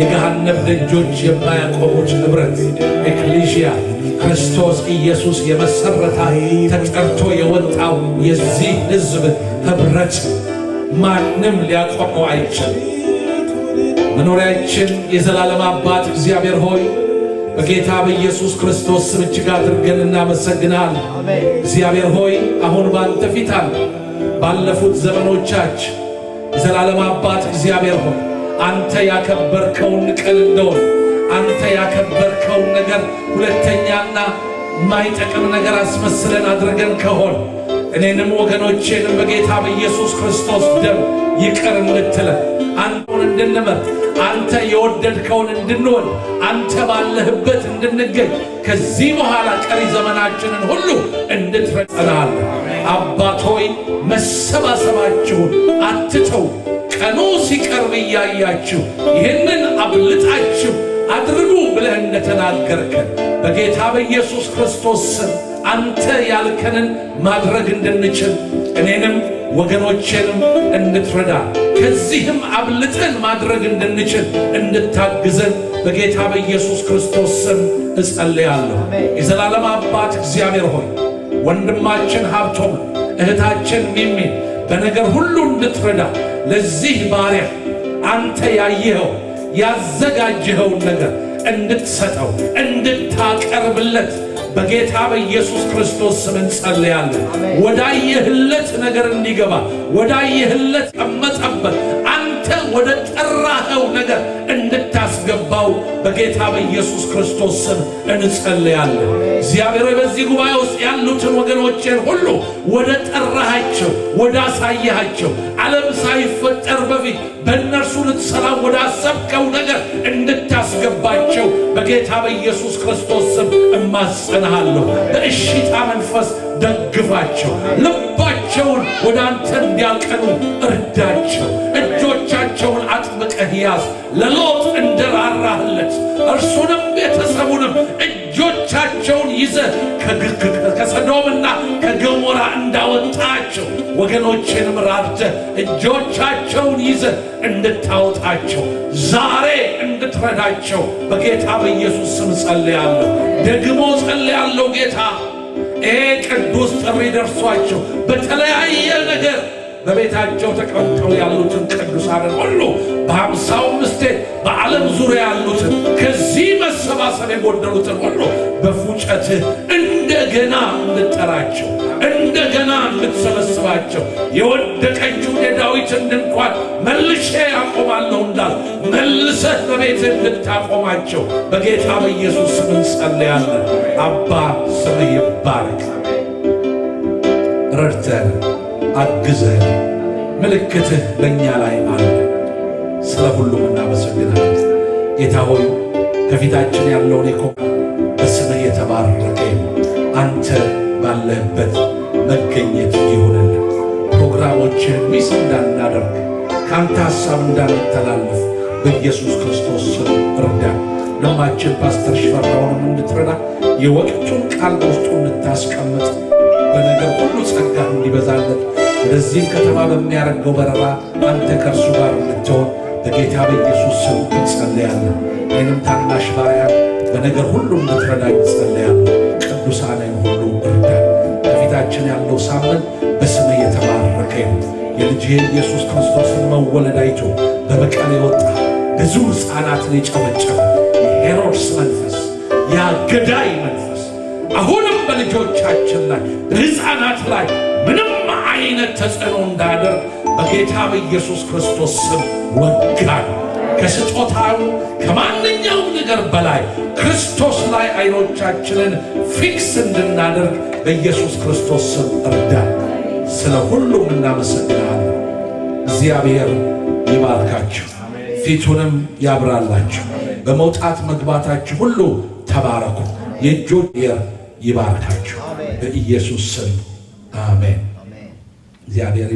Speaker 1: የገሃነም ደጆች የማያቆሙት ኅብረት ኤክሌሲያ ክርስቶስ ኢየሱስ የመሰረታት ተጠርቶ የወጣው የዚህ ሕዝብ ኅብረት ማንም ሊያቆመው አይችልም። መኖሪያችን የዘላለም አባት እግዚአብሔር ሆይ በጌታ በኢየሱስ ክርስቶስ ስም እጅግ አድርገን እናመሰግናለን። እግዚአብሔር ሆይ አሁን ባንተ ፊት አለ ባለፉት ዘመኖቻችን የዘላለም አባት እግዚአብሔር ሆይ አንተ ያከበርከውን ቀን እንደሆነ አንተ ያከበርከውን ነገር ሁለተኛና ማይጠቅም ነገር አስመስለን አድርገን ከሆነ እኔንም ወገኖቼንም በጌታ በኢየሱስ ክርስቶስ ደም ይቅር እንድትለን አንተን እንድንመርጥ አንተ የወደድከውን እንድንወድ አንተ ባለህበት እንድንገኝ ከዚህ በኋላ ቀሪ ዘመናችንን ሁሉ እንድትረጸናል። አባት ሆይ መሰባሰባችሁን አትተው። ቀኑ ሲቀርብ እያያችሁ ይህንን አብልጣችሁ አድርጉ ብለህ እንደተናገርከን በጌታ በኢየሱስ ክርስቶስ ስም አንተ ያልከንን ማድረግ እንድንችል እኔንም ወገኖቼንም እንድትረዳ ከዚህም አብልጠን ማድረግ እንድንችል እንድታግዘን በጌታ በኢየሱስ ክርስቶስ ስም እጸልያለሁ። የዘላለም አባት እግዚአብሔር ሆይ ወንድማችን ሀብቶም እህታችን ሚሚ በነገር ሁሉ እንድትረዳ ለዚህ ባሪያ አንተ ያየኸው ያዘጋጀኸው ነገር እንድትሰጠው እንድታቀርብለት በጌታ በኢየሱስ ክርስቶስ ስም እንጸልያለን። ወዳየህለት ነገር እንዲገባ ወዳየህለት ቀመጠበት አንተ ወደ ጠራኸው ነገር እንድታስገባው በጌታ በኢየሱስ ክርስቶስ ስም እንጸልያለን። እግዚአብሔር በዚህ ጉባኤ ውስጥ ያሉትን ወገኖችን ሁሉ ወደ ጠራሃቸው ወደ አሳያሃቸው ዓለም ሳይፈጠር በፊት በእነርሱ ልትሰራው ወደ አሰብከው ነገር እንድታስገባቸው በጌታ በኢየሱስ ክርስቶስ ስም እማጸናሃለሁ። በእሽታ መንፈስ ደግፋቸው፣ ልባቸውን ወደ አንተ እንዲያቀኑ እርዳቸው። እጆቻቸውን አጥብቀህ ያዝ። ለሎጥ እንደራራህለት እርሱንም ቤተሰቡንም እጆቻቸውን ይዘህ ከሰዶምና ከገሞራ እንዳወጣቸው ወገኖችንም ራድተህ እጆቻቸውን ይዘህ እንድታወጣቸው ዛሬ እንድትረዳቸው በጌታ በኢየሱስ ስም ጸልያለሁ። ደግሞ ጸልያለሁ ጌታ ቅዱስ ጥሪ ደርሷቸው በተለያየ ነገር በቤታቸው ተቀምጠው ያሉትን ቅዱሳንን ሁሉ በ55 በዓለም ዙሪያ ያሉትን ከዚህ መሰባሰብ የጎደሉትን ሁሉ በፉጨትህ እንደገና እንድጠራቸው እንደገና እንድትሰበስባቸው የወደቀችው የዳዊትን ድንኳን መልሼ አቆማለሁ እንዳል መልሰህ በቤትህ እንድታቆማቸው በጌታ በኢየሱስ ስም እንጸልያለን። አባ ስምህ ይባረክ። ረድተህ አግዘህ ምልክትህ በእኛ ላይ አለ። ስለ ሁሉም እናመሰግናለን ጌታ ሆይ። ከፊታችን ያለውን በስምህ የተባረከ አንተ ባለህበት መገኘት ይሁንልን። ፕሮግራሞችን ሚስ እንዳናደርግ ከአንተ ሐሳብ እንዳንተላለፍ በኢየሱስ ክርስቶስ ስም እርዳ። ለማችን ፓስተር ሽፈራውንም እንድትረዳ የወቅቱን ቃል በውስጡ እንድታስቀምጥ በነገር ሁሉ ጸጋ እንዲበዛለት ወደዚህም ከተማ በሚያደርገው በረራ አንተ ከእርሱ ጋር እንድትሆን በጌታ በኢየሱስ ስም እንጸልያለን። ይህንም ታናሽ ባሪያ በነገር ሁሉ እንድትረዳ እንጸልያለን። ቅዱሳንን ሁሉ እርዳ። ከፊታችን ያለው ሳምንት በስምህ የተባረከ የልጅህን ኢየሱስ ክርስቶስን መወለድ አይቶ በበቀል የወጣ ብዙ ሕፃናትን የጨበጨበ የሄሮድስ መንፈስ ያገዳይ መንፈስ አሁንም በልጆቻችን ላይ በሕፃናት ላይ ምንም አይነት ተጽዕኖ እንዳያደርግ በጌታ በኢየሱስ ክርስቶስ ስም ወጋን። ከስጦታው ከማንኛውም ነገር በላይ ክርስቶስ ላይ አይኖቻችንን ፊክስ እንድናደርግ በኢየሱስ ክርስቶስ ስም እርዳን። ስለ ሁሉም እናመሰግናለን። እግዚአብሔር ይባርካችሁ፣ ፊቱንም ያብራላችሁ። በመውጣት መግባታችሁ ሁሉ ተባረኩ። የእጆች ይባርካችሁ በኢየሱስ ስም አሜን። እግዚአብሔር